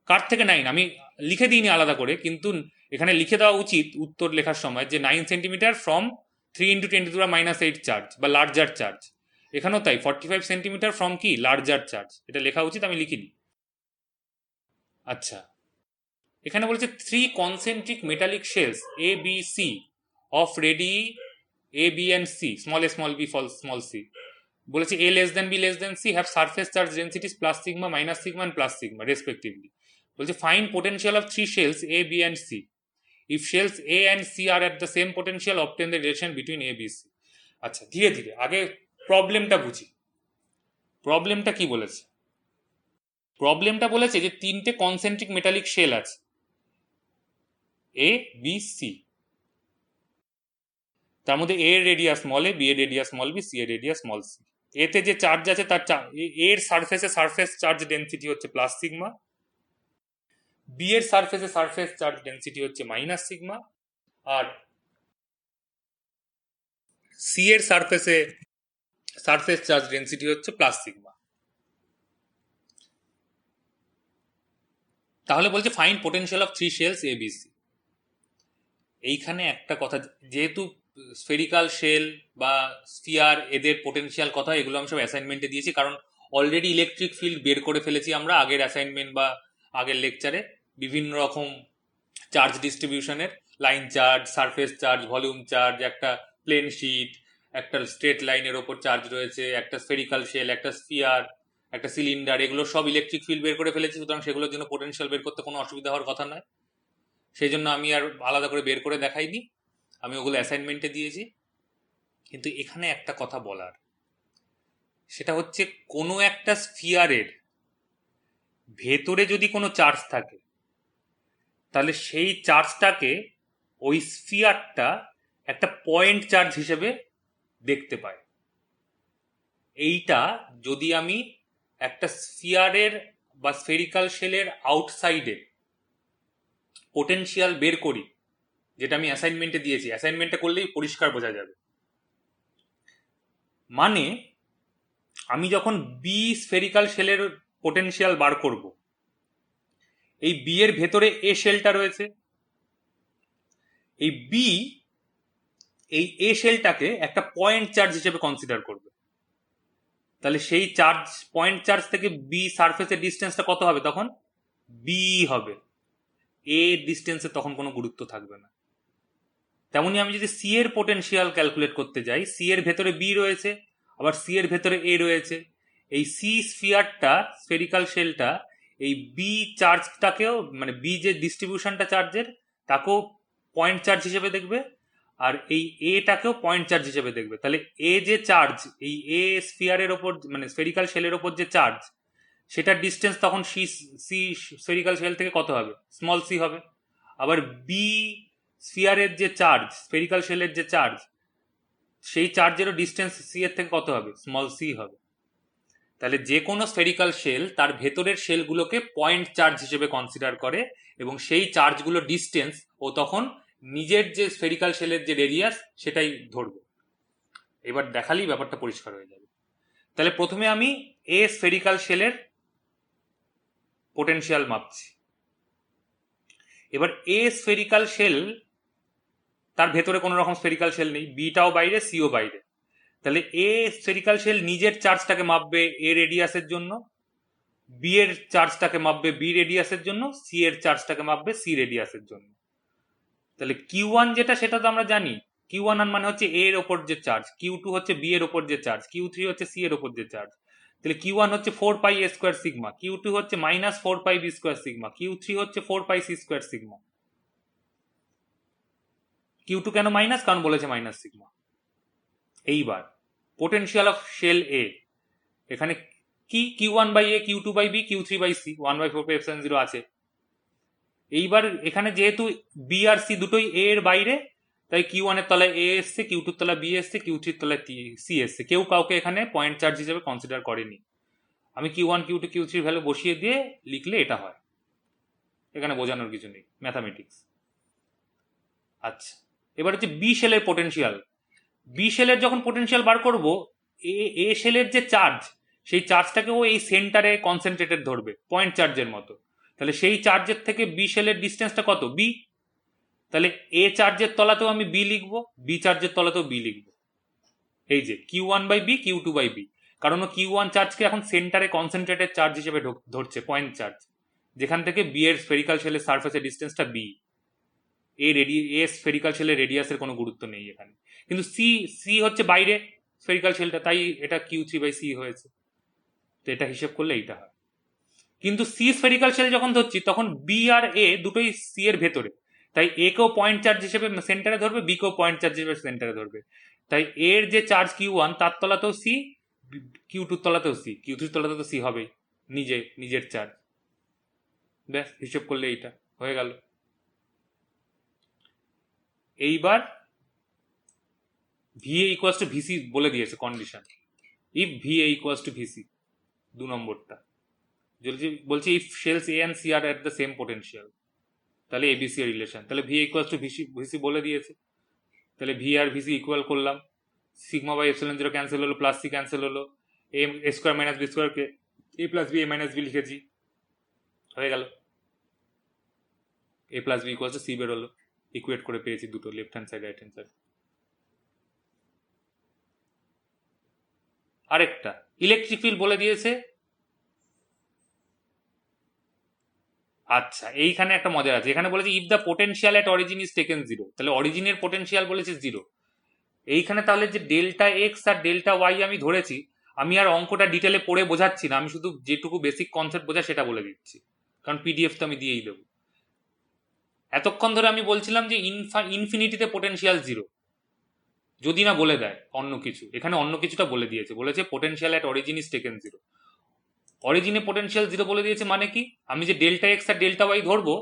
A: কার থেকে 9 আমি লিখে দিইনি আলাদা করে, কিন্তু এখানে লিখে দেওয়া উচিত উত্তর লেখার সময় যে 9 সেন্টিমিটার ফ্রম 3 × 10⁻⁸ চার্জ বা লার্জার চার্জ। এখানেও তাই, 45 সেন্টিমিটার ফ্রম কি, লার্জার চার্জ, এটা লেখা উচিত, আমি লিখিনি। আচ্ছা, এখানে বলেছে 3 concentric metallic shells A B C of radii A B and C, small a small b small c, বলেছে a less than b less than c have surface charge densities +σ, -σ and +σ respectively। বলছে find potential of 3 shells a b and c, if shells a and c are at the same potential obtain the relation between a b c। আচ্ছা, ধীরে ধীরে আগে প্রবলেমটা বুঝি। প্রবলেমটা কি বলেছে, প্রবলেমটা বলেছে যে 3টে কনসেন্ট্রিক মেটালিক শেল আছে, এ বি সি। তার মধ্যে এ এর রেডিয়াস স্মল এ, বি এর রেডিয়াস স্মল বি, সি এর রেডিয়াস স্মল সি। এতে যে চার্জ আছে তার এর সারফেসে সারফেস চার্জ ডেনসিটি হচ্ছে প্লাস সিগমা, বি এর সারফেসে সারফেস চার্জ ডেনসিটি হচ্ছে মাইনাস সিগমা, আর সি এর সারফেসে সারফেস চার্জ ডেনসিটি হচ্ছে প্লাস সিগমা। তাহলে বলছে find potential of three shells A B C. এইখানে একটা কথা, যেহেতু স্ফেরিক্যাল শেল বা স্ফিয়ার এদের পোটেনশিয়াল কথা এগুলো আমি সব অ্যাসাইনমেন্টে দিয়েছি, কারণ অলরেডি ইলেকট্রিক ফিল্ড বের করে ফেলেছি আমরা আগের অ্যাসাইনমেন্ট বা আগের লেকচারে। বিভিন্ন রকম চার্জ ডিস্ট্রিবিউশনের, line charge, surface charge, volume charge, একটা প্লেন শিট, একটা স্ট্রেট লাইনের ওপর চার্জ রয়েছে, একটা স্ফেরিক্যাল শেল, একটা স্ফিয়ার, একটা সিলিন্ডার, এগুলো সব ইলেকট্রিক ফিল্ড বের করে ফেলেছি, সুতরাং সেগুলোর জন্য পোটেনশিয়াল বের করতে কোনো অসুবিধা হওয়ার কথা নয়। সেই জন্য আমি আর আলাদা করে বের করে দেখাইনি, আমি ওগুলো অ্যাসাইনমেন্টে দিয়েছি। কিন্তু এখানে একটা কথা বলার, সেটা হচ্ছে কোনো একটা স্ফিয়ারের ভেতরে যদি কোনো চার্জ থাকে, তাহলে সেই চার্জটাকে ওই স্ফিয়ারটা একটা পয়েন্ট চার্জ হিসেবে দেখতে পায়। এইটা যদি আমি একটা স্ফিয়ারের বা স্ফেরিক্যাল শেলের আউটসাইডে পোটেনশিয়াল বের করি, যেটা আমি অ্যাসাইনমেন্টে দিয়েছি, অ্যাসাইনমেন্টে করলেই পরিষ্কার বোঝা যাবে। মানে আমি যখন বি স্ফেরিক্যাল শেলের পোটেনশিয়াল বার করব, এই বি এর ভেতরে এ শেলটা রয়েছে, এই বি এই এ শেলটাকে একটা পয়েন্ট চার্জ হিসেবে কনসিডার করবে। তাহলে সেই চার্জ, পয়েন্ট চার্জ থেকে বি সারফেসের ডিস্টেন্সটা কত হবে তখন? বি হবে। এ ডিস্টেন্সে তখন কোনো গুরুত্ব থাকবে না। তেমনি আমি যদি সি এর পোটেনশিয়াল ক্যালকুলেট করতে যাই, সি এর ভেতরে বি রয়েছে, আবার সি এর ভেতরে এ রয়েছে, এই সি স্ফিয়ারটা, স্ফেরিক্যাল শেলটা, এই বি চার্জটাকেও, মানে বি যে ডিস্ট্রিবিউশনটা চার্জের, তাকেও পয়েন্ট চার্জ হিসেবে দেখবে, আর এই এটাকেও পয়েন্ট চার্জ হিসেবে দেখবে। তাহলে এ যে চার্জ, এই এ স্ফিয়ারের ওপর, মানে স্ফেরিক্যাল শেলের ওপর যে চার্জ, সেটার ডিস্টেন্স তখন সি সি স্ফেরিক্যাল শেল থেকে কত হবে? স্মল সি হবে। আবার বি স্ফিয়ারের যে চার্জ, স্ফেরিক্যাল শেলের যে চার্জ, সেই চার্জেরও ডিস্টেন্স সি এর থেকে কত হবে? স্মল সি হবে। তাহলে যে কোনো স্ফেরিক্যাল শেল তার ভেতরের শেলগুলোকে পয়েন্ট চার্জ হিসেবে কনসিডার করে, এবং সেই চার্জগুলোর ডিস্টেন্স ও তখন নিজের যে স্ফেরিক্যাল শেলের যে রেডিয়াস সেটাই ধরবে। এবার দেখালেই ব্যাপারটা পরিষ্কার হয়ে যাবে। তাহলে প্রথমে আমি এ স্ফেরিক্যাল শেলের পোটেনশিয়াল মাপছি। এবার এ স্ফেরিক্যাল শেল, তার ভেতরে কোনো রকম স্ফেরিক্যাল শেল নেই, বিটাও বাইরে, সিও বাইরে। তাহলে এ স্ফেরিক্যাল শেল নিজের চার্জটাকে মাপবে এ রেডিয়াসের জন্য, বি এর চার্জটাকে মাপবে বি রেডিয়াসের জন্য, সি এর চার্জটাকে মাপবে সি রেডিয়াসের জন্য। তাহলে কিউ ওয়ান যেটা, সেটা তো আমরা জানি, কিউ ওয়ান মানে হচ্ছে এ এর ওপর যে চার্জ, কিউ টু হচ্ছে বি এর ওপর যে চার্জ, কিউ থ্রি হচ্ছে সি এর ওপর যে চার্জ। তাহলে কিউ ওয়ান হচ্ছে 4 pi A square sigma, Q two হচ্ছে -4 pi B square sigma, Q three হচ্ছে 4 pi C square sigma. Q two কেন মাইনাস? কারণ বলেছে মাইনাস সিগমা। এইবার পোটেনশিয়াল অফ শেল এ, এখানে কি Q one by A, Q two by B, Q three by C, 1/4πε0 আছে। এইবার এখানে যেহেতু বি আর সি দুটোই এ এর বাইরে, তাই কিউ ওয়ানের তলায় এ এসছে, কিউ টুর তলায় বি এসছে, কিউ থ্রির তলায় সি এসছে। কেউ কাউকে এখানে পয়েন্ট চার্জ হিসেবে কনসিডার করেনি। আমি Q one, Q two, Q থ্রির ভ্যালু বসিয়ে দিয়ে লিখলে এটা হয়। এখানে বোঝানোর কিছু নেই, ম্যাথামেটিক্স। আচ্ছা, এবার হচ্ছে বি শেলের পোটেনশিয়াল। বি শেলের যখন পোটেনশিয়াল বার করব, এ শেলের যে চার্জ, সেই চার্জটাকেও এই সেন্টারে কনসেন্ট্রেটেড ধরবে, পয়েন্ট চার্জের মতো। তাহলে সেই চার্জের থেকে বি শেলের ডিস্টেন্সটা কত? বি। তাহলে এ চার্জের তলাতেও আমি বি লিখবো, বি চার্জের তলাতেও বি লিখবো। এই যে Q one by B, Q two by B, কারণ কিউ ওয়ান চার্জকে এখন সেন্টারে কনসেন্ট্রেটেড চার্জ হিসেবে ধরছে, পয়েন্ট চার্জ, যেখান থেকে বি এর স্ফেরিক্যাল শেলের সারফেসের ডিস্টেন্সটা বি। এ স্ফেরিক্যাল শেলের রেডিয়াসের কোনো গুরুত্ব নেই এখানে। কিন্তু সি সি হচ্ছে বাইরে স্ফেরিক্যাল শেলটা, তাই এটা কিউ থ্রি বাই সি হয়েছে। তো এটা হিসেব করলে এইটা হয়। কিন্তু সি স্ফেরিক্যাল শেল যখন ধরছি, তখন বি আর এ দুটোই সি এর ভেতরে, তাই এ কেও পয়েন্ট চার্জ হিসেবে সেন্টারে ধরবে, বি কেও পয়েন্ট চার্জ হিসেবে সেন্টারে ধরবে। তাই এর যে চার্জ কিউ ওয়ান, তার তলাতেও সি, কিউ টুর তলাতেও সি, কিউ থ্রির তলাতেও তো সি হবেই, নিজের চার্জ। ব্যাস, হিসেব করলে এইটা হয়ে গেল। এইবার VA ইকুয়ালস টু ভিসি বলে দিয়েছে condition, if VA equals to VC, 2 নম্বরটা বলছে if shells A and C are at the same potential, তাহলে এবিসি এর রিলেশন, তাহলে VA ইকুয়ালস টু ভিসি বলে দিয়েছে, তাহলে ভি আর ভিসি ইকুয়াল করলাম, sigma by epsilon zero cancel হলো, প্লাস সি ক্যান্সেল হলো, এ স্কোয়ার মাইনাস বি স্কোয়ারকে A plus B A minus B লিখেছি, হয়ে গেল। A plus B equal to C বের হলো, ইকুয়েট করে পেয়েছি দুটো, left hand side right hand side. আরেকটা ইলেকট্রিক ফিল্ড বলে দিয়েছে। আচ্ছা, এইখানে একটা মজা আছে, এখানে বলেছে if the potential at origin is taken zero, তাহলে অরিজিনের পোটেনশিয়াল বলেছে জিরো। এইখানে তাহলে যে ডেল্টা এক্স আর ডেল্টা ওয়াই আমি ধরেছি, আমি আর অঙ্কটা ডিটেলে পড়ে বোঝাচ্ছি না, আমি শুধু যেটুকু বেসিক কনসেপ্ট বোঝা সেটা বলে দিচ্ছি, কারণ পিডিএফ তো আমি দিয়েই দেবো। এতক্ষণ ধরে আমি বলছিলাম যে ইনফিনিটিতে পোটেনশিয়াল জিরো, যদি না বলে দেয় অন্য কিছু, এখানে অন্য কিছুটা বলে দিয়েছে, বলেছে potential at origin is taken zero. অরিজিনে পোটেনশিয়াল জিরো বলে দিয়েছে মানে কি, আমি যে ডেল্টা এক্স আর ডেল্টা ওয়াই ধরবো,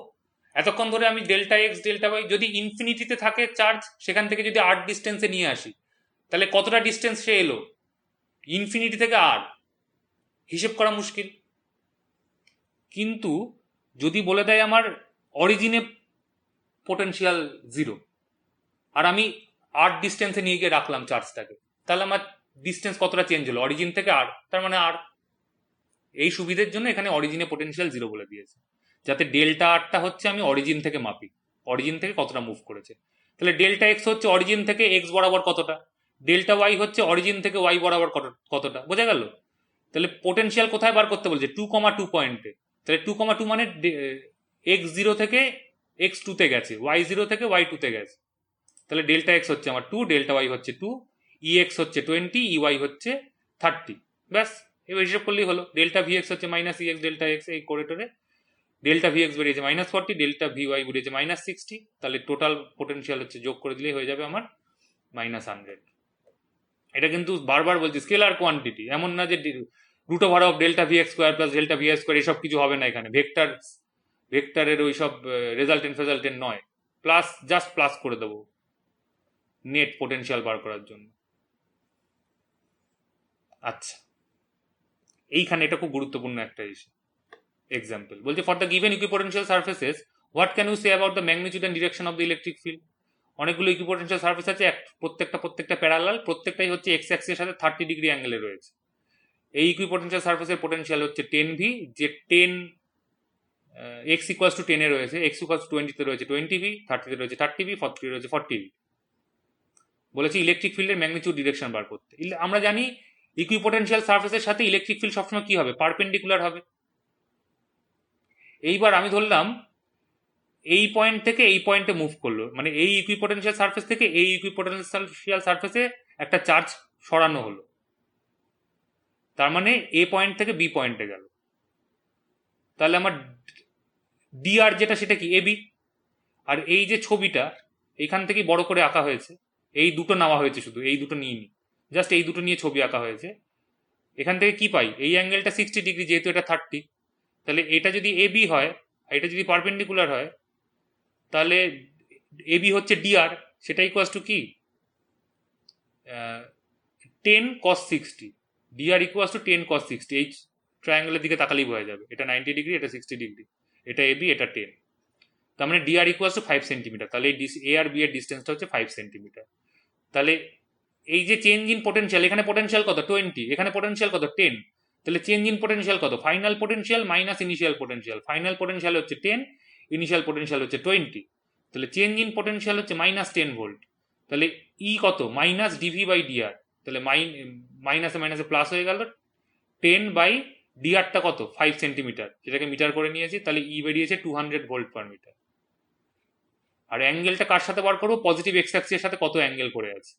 A: এতক্ষণ ধরে আমি ডেল্টা এক্স ডেল্টা ওয়াই যদি ইনফিনিটিতে থাকে চার্জ, সেখান থেকে যদি আর ডিস্টেন্সে নিয়ে আসি, তাহলে কতটা ডিস্টেন্স সে এলো, ইনফিনিটি থেকে আর হিসেব করা মুশকিল। কিন্তু যদি বলে দেয় আমার অরিজিনে পোটেনশিয়াল জিরো, আর আমি আর ডিস্টেন্সে নিয়ে গিয়ে রাখলাম চার্জটাকে, তাহলে আমার ডিস্টেন্স কতটা চেঞ্জ হলো, অরিজিন থেকে আর, তার মানে আর। এই সুবিধের জন্য এখানে অরিজিনে পোটেনশিয়াল জিরো বলে দিয়েছে, যাতে ডেল্টা আরটা হচ্ছে আমি অরিজিন থেকে মাপি, অরিজিন থেকে কতটা মুভ করেছে। তাহলে ডেল্টা এক্স হচ্ছে অরিজিন থেকে এক্স বরাবর কতটা, ডেল্টা ওয়াই হচ্ছে অরিজিন থেকে ওয়াই বরাবর কতটা, বোঝা গেল। তাহলে পোটেনশিয়াল কোথায় বার করতে বলছে, 2,2 পয়েন্টে, তাহলে 2,2 মানে এক্স জিরো থেকে এক্স টুতে গেছে, ওয়াই জিরো থেকে ওয়াই টুতে গেছে, তাহলে ডেল্টা এক্স হচ্ছে আমার 2, ডেল্টা ওয়াই হচ্ছে 2, ই এক্স হচ্ছে 20, ই ওয়াই হচ্ছে 30, ব্যাস। এবার হিসেব করলেই হলো, ডেল্টা ভি এক্স হচ্ছে minus E x delta x, এই কোরেটরে ডেল্টা ভি এক্স বেরিয়েছে -40, ডেল্টা ভি ওয়াই বেরিয়েছে -60, তাহলে টোটাল পোটেনশিয়াল হচ্ছে, যোগ করে দিলেই হয়ে যাবে আমার -100। এটা কিন্তু বারবার বলছি স্কেলার কোয়ান্টিটি, এমন না যে root over of delta V X square plus delta V X square, এসব কিছু হবে না এখানে, ভেক্টরের ওই সব রেজাল্টেন্ট ফেজাল্টেন্ট নয়, প্লাস জাস্ট প্লাস করে দেবো নেট পোটেনশিয়াল বার করার জন্য। আচ্ছা, এইখানে এটা খুব গুরুত্বপূর্ণ একটা ইস্যু। এক্সাম্পল বলছে, for the given equipotential surfaces what can you say about the magnitude and direction of the electric field. অনেকগুলো ইকুইপোটেনশিয়াল সারফেস আছে, প্রত্যেকটা প্যারালাল, প্রত্যেকটাই হচ্ছে এক্স অ্যাক্সিসের সাথে 30 ডিগ্রি অ্যাঙ্গেলে রয়েছে। এই ইকুইপোটেনশিয়াল সারফেসের পোটেনশিয়াল হচ্ছে 10v, যে 10 এক্স ইকুয়ালস টু 10 এ রয়েছে, এক্স ইকুয়ালস টু 20 তে রয়েছে 20v, 30 তে রয়েছে 30v, 40 রয়েছে 40v। বলেছি ইলেকট্রিক ফিল্ডের ম্যাগনিটিউড ডিরেকশন বার করতে। আমরা জানি ইকুইপোটেনশিয়াল সারফেসের সাথে ইলেকট্রিক ফিল্ড সবসময় কি হবে, পারপেন্ডিকুলার হবে। এইবার আমি ধরলাম এই পয়েন্ট থেকে এই পয়েন্টে মুভ করলো, মানে এই ইকুইপোটেনশিয়াল সারফেস থেকে এই ইকুইপোটেনশিয়াল সারফেসে একটা চার্জ সরানো হলো, তার মানে এ পয়েন্ট থেকে বি পয়েন্টে গেল, তাহলে আমার ডিআর যেটা সেটা কি এবি। আর এই যে ছবিটা এখান থেকে বড় করে আঁকা হয়েছে, এই দুটো নেওয়া হয়েছে, শুধু এই দুটো নিয়ে নি, জাস্ট এই দুটো নিয়ে ছবি আঁকা হয়েছে। এখান থেকে কি পাই, এই অ্যাঙ্গেলটা 60 ডিগ্রি, যেহেতু এটা 30, তাহলে এটা যদি এবি হয়, এটা যদি পারপেন্ডিকুলার হয়, তাহলে এবি হচ্ছে ডিআর, সেটা ইকুয়ালস টু কি 10 cos 60, D R equals to 10 cos 60। এই ট্রায়াঙ্গেলের দিকে তাকালেই বোঝা যাবে, এটা 90 ডিগ্রি, এটা 60 ডিগ্রি, এটা এবি, এটা 10, তার মানে ডিআর ইকুয়ালস টু 5 সেন্টিমিটার। তাহলে এই এ আর বি এর ডিস্টেন্সটা হচ্ছে 5 সেন্টিমিটার। তাহলে এই যে চেঞ্জ ইন পোটেনশিয়াল, এখানে পোটেনশিয়াল কত 20, এখানে পোটেনশিয়াল কত 10, তাহলে চেঞ্জ ইন পোটেনশিয়াল কত, final potential minus initial potential, final potential হচ্ছে 10, ইনিশিয়াল পোটেনশিয়াল হচ্ছে 20, তাহলে চেঞ্জ ইন পোটেনশিয়াল হচ্ছে -10 ভোল্ট। তাহলে ই কত, মাইনাস ডিভি বাই ডিআর, তাহলে মাইনাসে মাইনাসে প্লাস হয়ে গেল, 10 বাই ডিআরটা কত 5 সেন্টিমিটার, যেটাকে মিটার করে নিয়েছি, তাহলে ই বেরিয়েছে 200 ভোল্ট পার মিটার। আর অ্যাঙ্গেলটা কার সাথে বার করবো, পজিটিভ এক্স অ্যাক্সিসের সাথে কত অ্যাঙ্গেল করে আছে,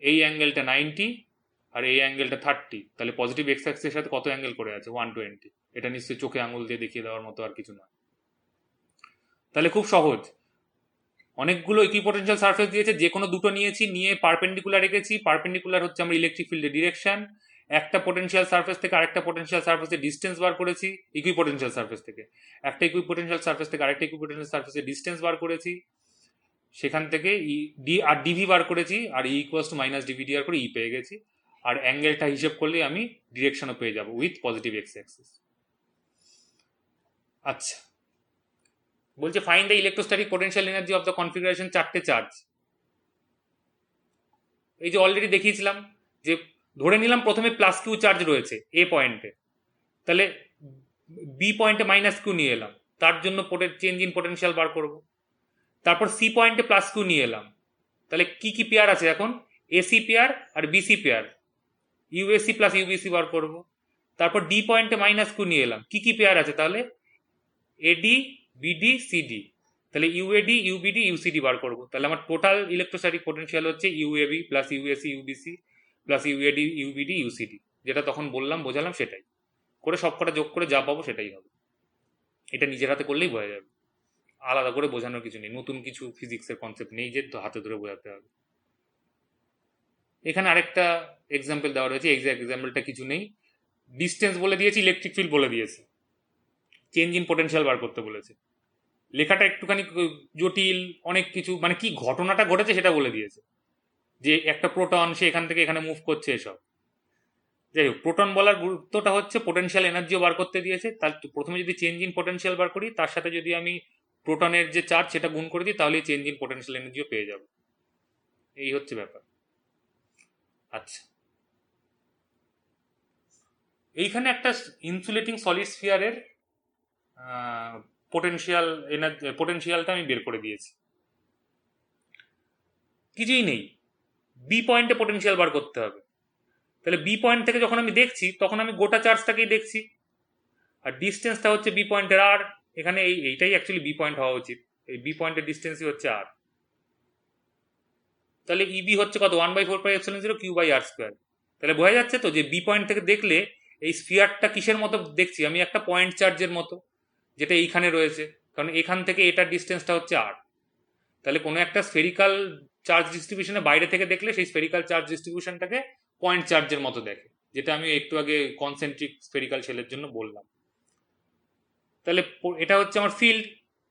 A: এই অ্যাঙ্গেলটা 90 আর এই অ্যাঙ্গেলটা 30, তাহলে পজিটিভ এক্স অ্যাক্সিসের সাথে কত অ্যাঙ্গেল করে আছে 120। এটা নিশ্চয়ই চোখে আঙুল দিয়ে দেখিয়ে দেওয়ার মতো আর কিছু না। তাহলে খুব সহজ, অনেকগুলো ইকুইপোটেনশিয়াল সারফেস দিয়েছে, যে কোনো দুটো নিয়েছি, নিয়ে পারপেন্ডিকুলার রেখেছি, পারপেন্ডিকুলার হচ্ছে আমার ইলেকট্রিক ফিল্ডের ডিরেকশন, একটা পোটেনশিয়াল সারফেস থেকে আরেকটা পোটেনশিয়াল সারফেসের ডিস্টেন্স বার করেছি, ইকুইপোটেনশিয়াল সারফেস থেকে একটা ইকুইপোটেনশিয়াল সারফেস থেকে আরেকটা ইকুইপোটেনশিয়াল সারফেসের ডিস্টেন্স বার করেছি, সেখান থেকে ডি আর ডিভি বার করেছি, আর ই ইকুয়ালস টু মাইনাস ডিভিডিআর করে ই পেয়ে গেছি, আর অ্যাঙ্গেলটা হিসেব করলে আমি ডিরেকশনও পেয়ে যাব উইথ পজিটিভ এক্স অ্যাক্সিস। আচ্ছা, বলছে find the electrostatic potential energy of the configuration চারটে চার্জ। এই যে অলরেডি দেখিয়েছিলাম যে ধরে নিলাম প্রথমে প্লাস কিউ চার্জ রয়েছে এ পয়েন্টে, তাহলে বি পয়েন্টে মাইনাস কিউ নিয়ে এলাম, তার জন্য চেঞ্জ ইন পোটেনশিয়াল বার করব। তারপর সি পয়েন্টে প্লাস কিউ নিয়ে এলাম, তাহলে কি কি পেয়ার আছে এখন, এসি পেয়ার আর বিসি পেয়ার, ইউএসি প্লাস ইউবিসি বার করব। তারপর ডি পয়েন্টে মাইনাস কিউ নিয়ে এলাম, কি কি পেয়ার আছে তাহলে, এডি বিডি সিডি, তাহলে ইউএডি ইউবিডি ইউসিডি বার করবো। তাহলে আমার টোটাল ইলেকট্রোস্ট্যাটিক পোটেনশিয়াল হচ্ছে UAB plus UAC UBC plus UAD UBD UCD, যেটা তখন বললাম বোঝালাম সেটাই করে সবকটা যোগ করে যা পাবো সেটাই হবে। এটা নিজের হাতে করলেই বোঝা যাবে, আলাদা করে বোঝানোর কিছু নেই, নতুন কিছু ফিজিক্সের কনসেপ্ট নেই যে হাতে ধরে বোঝাতে হবে। এখানে আরেকটা এক্সাম্পল দেওয়া রয়েছে, এক্সাম্পলটা কিছু নেই, ডিস্টেন্স বলে দিয়েছি, ইলেকট্রিক ফিল্ড বলে দিয়েছে, চেঞ্জ ইন পোটেনশিয়াল বার করতে বলেছে। লেখাটা একটুখানি জটিল, অনেক কিছু মানে কি ঘটনাটা ঘটেছে সেটা বলে দিয়েছে, যে একটা প্রোটন সে এখান থেকে এখানে মুভ করছে এসব। যাই হোক, প্রোটন বলার গুরুত্বটা হচ্ছে পোটেনশিয়াল এনার্জিও বার করতে দিয়েছে, তার প্রথমে যদি চেঞ্জ ইন পোটেনশিয়াল বার করি, তার সাথে যদি আমি প্রোটনের যে চার্জ সেটা গুণ করে দিই, তাহলে চেঞ্জ ইন পোটেনশিয়াল এনার্জিও পেয়ে যাব। এই হচ্ছে ব্যাপার। আচ্ছা, এইখানে একটা ইনসুলেটিং সলিড স্ফিয়ারের পোটেনশিয়াল এনার্জি পোটেনশিয়ালটা আমি বের করে দিয়েছি, কিছুই নেই, বি পয়েন্টে পোটেনশিয়াল বার করতে হবে। তাহলে বি পয়েন্ট থেকে যখন আমি দেখছি তখন আমি গোটা চার্জটাকেই দেখছি, আর ডিস্টেন্সটা হচ্ছে বি পয়েন্টের আর, এখানে এইটাই অ্যাকচুয়ালি বি পয়েন্ট হওয়া উচিত, এই বি পয়েন্টের ডিস্টেন্সই হচ্ছে আর। তাহলে ইবি হচ্ছে কত, 1/4πε0 Q/r²। তাহলে বোঝা যাচ্ছে তো যে বি পয়েন্ট থেকে দেখলে এই স্ফিয়ারটা কিসের মতো দেখছি, আমি একটা পয়েন্ট চার্জের মতো, যেটা এইখানে রয়েছে, কারণ এখান থেকে এটার ডিস্টেন্সটা হচ্ছে আর। তাহলে কোনো একটা স্ফেরিক্যাল চার্জ ডিস্ট্রিবিউশনে বাইরে থেকে দেখলে সেই স্ফেরিক্যাল চার্জ ডিস্ট্রিবিউশনটাকে পয়েন্ট চার্জের মতো দেখে, যেটা আমি একটু আগে কনসেন্ট্রিক স্ফেরিক্যাল শেলের জন্য বললাম। তাহলে এটা হচ্ছে আমার ফিল্ড,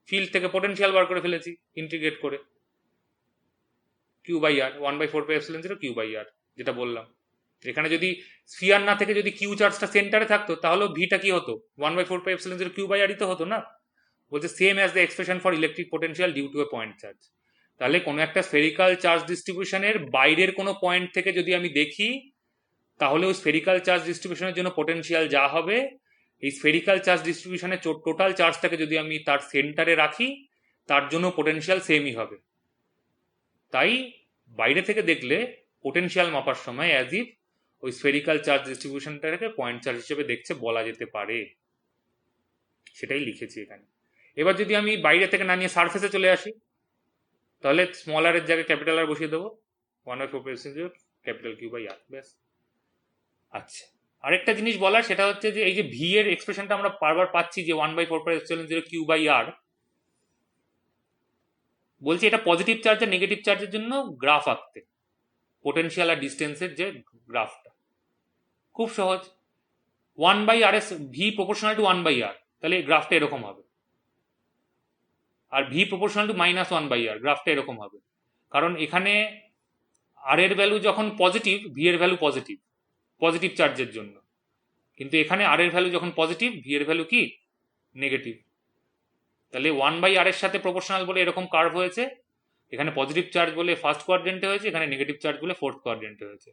A: ফিল্ড থেকে পোটেনশিয়াল বার করে ফেলেছি ইন্টিগ্রেট করে, Q/r 1/4πε0 Q/r, যেটা বললাম। এখানে যদি স্ফিয়ার না থেকে যদি কিউ চার্জটা সেন্টারে থাকতো, তাহলে ভিটা কি হতো, 1/4πε0 Q/r তো হতো না। বলছে same as the expression for electric potential due to a point charge. তাহলে কোনো একটা স্ফেরিক্যাল চার্জ ডিস্ট্রিবিউশনের বাইরের কোনো পয়েন্ট থেকে যদি আমি দেখি, তাহলে ওই স্ফেরিক্যাল চার্জ ডিস্ট্রিবিউশনের জন্য পোটেনশিয়াল যা হবে, এই স্ফেরিক্যাল চার্জ ডিস্ট্রিবিউশনের টোটাল চার্জটাকে যদি আমি তার সেন্টারে রাখি, তার জন্য পোটেনশিয়াল সেমই হবে। তাই বাইরে থেকে দেখলে পোটেনশিয়াল মাপার সময় অ্যাজ ইফ ওই স্ফেরিক্যাল চার্জ ডিস্ট্রিবিউশনটাকে পয়েন্ট চার্জ হিসেবে দেখছে বলা যেতে পারে, সেটাই লিখেছি এখানে। এবার যদি আমি বাইরে থেকে না নিয়ে সারফেসে চলে আসি, তাহলে স্মল আর এর জায়গায় ক্যাপিটাল আর বসিয়ে দেবো, 1/4πε0 ক্যাপিটাল Q/r, ব্যাস। আচ্ছা, আরেকটা জিনিস বলার, সেটা হচ্ছে যে এই যে ভি এর এক্সপ্রেশনটা আমরা বারবার পাচ্ছি যে 1/4πε0 Q/r, বলছি এটা পজিটিভ চার্জ আর নেগেটিভ চার্জের জন্য গ্রাফ আঁকতে, পোটেনশিয়াল আর ডিস্টেন্সের যে গ্রাফটা খুব সহজ, 1/r V proportional to 1/r, তাহলে গ্রাফটা এরকম হবে। আর ভি প্রপোর্শনাল টু -1/r, গ্রাফটা এরকম হবে, কারণ এখানে আর এর ভ্যালু যখন পজিটিভ, ভি এর ভ্যালু পজিটিভ, পজিটিভ চার্জের জন্য, কিন্তু এখানে আর এর ভ্যালু যখন পজিটিভ, ভি এর ভ্যালু কি নেগেটিভ। তাহলে 1/r এর সাথে প্রপোর্শনাল বলে এরকম কার্ভ হয়েছে, এখানে পজিটিভ চার্জ বলে ফার্স্ট কোয়াড্রেন্টে হয়েছে, এখানে নেগেটিভ চার্জ বলে ফোর্থ কোয়াড্রেন্টে হয়েছে।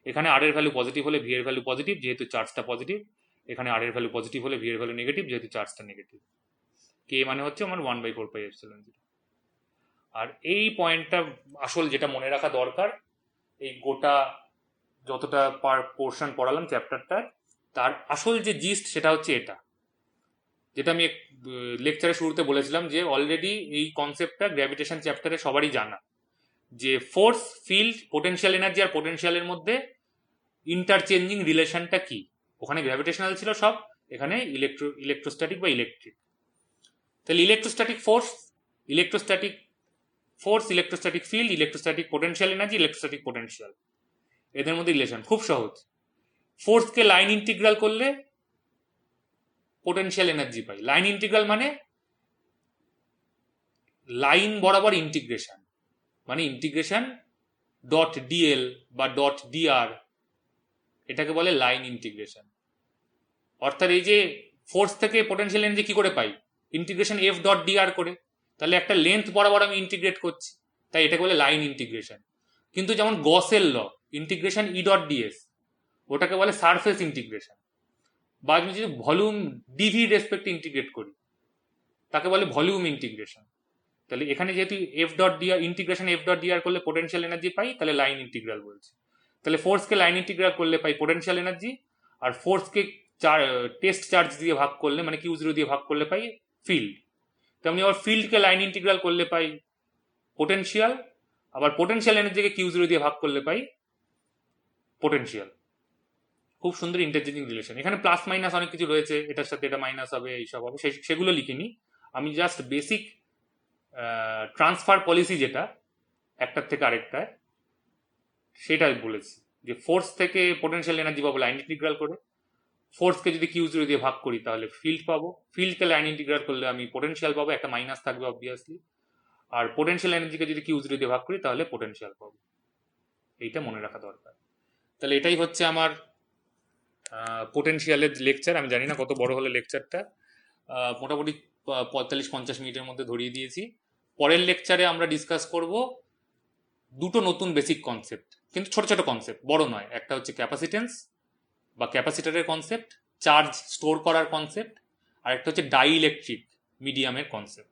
A: এখানে আর এর ভ্যালু পজিটিভ হলে ভি এর ভ্যালু পজিটিভ, যেহেতু চার্জটা পজিটিভ, এখানে আর এর ভ্যালু পজিটিভ হলে ভি এর ভ্যালু নেগেটিভ, যেহেতু চার্জটা নেগেটিভ। কে মানে হচ্ছে আমার 1/4πε0। আর এই পয়েন্টটা আসল যেটা মনে রাখা দরকার, এই গোটা যতটা পোর্শন পড়ালাম চ্যাপ্টারটার, তার আসল যে জিস্ট সেটা হচ্ছে এটা, যেটা আমি লেকচারের শুরুতে বলেছিলাম যে অলরেডি এই কনসেপ্টটা গ্র্যাভিটেশন চ্যাপ্টারে সবারই জানা, যে ফোর্স, ফিল্ড, পোটেনশিয়াল এনার্জি আর পোটেনশিয়ালের মধ্যে ইন্টারচেঞ্জিং রিলেশনটা কি। ওখানে গ্র্যাভিটেশনাল ছিল সব, এখানে ইলেকট্রোস্ট্যাটিক বা ইলেকট্রিক। তাহলে electrostatic force, electrostatic field, electrostatic potential energy, electrostatic potential, এদের মধ্যে রিলেশন খুব সহজ। ফোর্সকে লাইন ইন্টিগ্রাল করলে পোটেনশিয়াল এনার্জি পাই। লাইন ইন্টিগ্রাল মানে লাইন বরাবর ইন্টিগ্রেশন, মানে ইন্টিগ্রেশন ডট ডিএল বা ডট ডিআর, এটাকে বলে লাইন ইন্টিগ্রেশন। অর্থাৎ এই যে ফোর্স থেকে পোটেনশিয়াল এনার্জি কি করে পাই, ইন্টিগ্রেশন এফ ডট ডিআর করে, তাহলে একটা লেন্থ বরাবর আমি ইন্টিগ্রেট করছি, তাই এটাকে বলে লাইন ইন্টিগ্রেশন। কিন্তু যেমন গসের ল, ইন্টিগ্রেশন ই ডট ডিএস, ওটাকে বলে সারফেস ইন্টিগ্রেশন। বা আমি যদি ভলিউম ডিভি রেসপেক্টে ইন্টিগ্রেট করি, তাকে বলে ভলিউম ইন্টিগ্রেশন। তাহলে এখানে যেহেতু F dot D R, integration F dot D R করলে পোটেনশিয়াল এনার্জি পাই, তাহলে লাইন ইন্টিগ্রাল বলছি। তাহলে ফোর্সকে লাইন ইন্টিগ্রাল করলে পাই পোটেনশিয়াল এনার্জি, আর ফোর্সকে টেস্ট চার্জ দিয়ে ভাগ করলে, মানে কিউ জিরো দিয়ে ভাগ করলে পাই ফিল্ড। তেমনি আবার ফিল্ডকে লাইন ইন্টিগ্রাল করলে পাই পোটেনশিয়াল, আবার পোটেনশিয়াল এনার্জিকে কিউ জিরো দিয়ে ভাগ করলে পাই পোটেনশিয়াল। খুব সুন্দর ইন্টারচেঞ্জিং রিলেশন। এখানে প্লাস মাইনাস অনেক কিছু রয়েছে, এটার সাথে এটা মাইনাস হবে, এইসব হবে, সেগুলো লিখিনি। আমি জাস্ট বেসিক ট্রান্সফার পলিসি যেটা একটার থেকে আরেকটায়, সেটাই বলেছি যে ফোর্স থেকে পোটেনশিয়াল এনার্জি পাবো লাইন ইন্টিগ্রাল করে, ফোর্সকে যদি কিউ জিরো দিয়ে ভাগ করি তাহলে ফিল্ড পাবো, ফিল্ডকে লাইন ইন্টিগ্রাল করলে আমি পোটেনশিয়াল পাবো, একটা মাইনাস থাকবে অবভিয়াসলি, আর পোটেনশিয়াল এনার্জিকে যদি কিউ জিরো দিয়ে ভাগ করি তাহলে পোটেনশিয়াল পাবো। এইটা মনে রাখা দরকার। তাহলে এটাই হচ্ছে আমার পোটেনশিয়ালের লেকচার। আমি জানি না কত বড় হলো লেকচারটা, মোটামুটি 45-50 মিনিটের মধ্যে ধরিয়ে দিয়েছি। পরের লেকচারে আমরা ডিসকাস করব দুটো নতুন বেসিক কনসেপ্ট, কিন্তু ছোট ছোট কনসেপ্ট, বড় নয়। একটা হচ্ছে ক্যাপাসিটেন্স বা ক্যাপাসিটরের কনসেপ্ট, চার্জ স্টোর করার কনসেপ্ট, আর একটা হচ্ছে ডাই ইলেকট্রিক মিডিয়ামের কনসেপ্ট।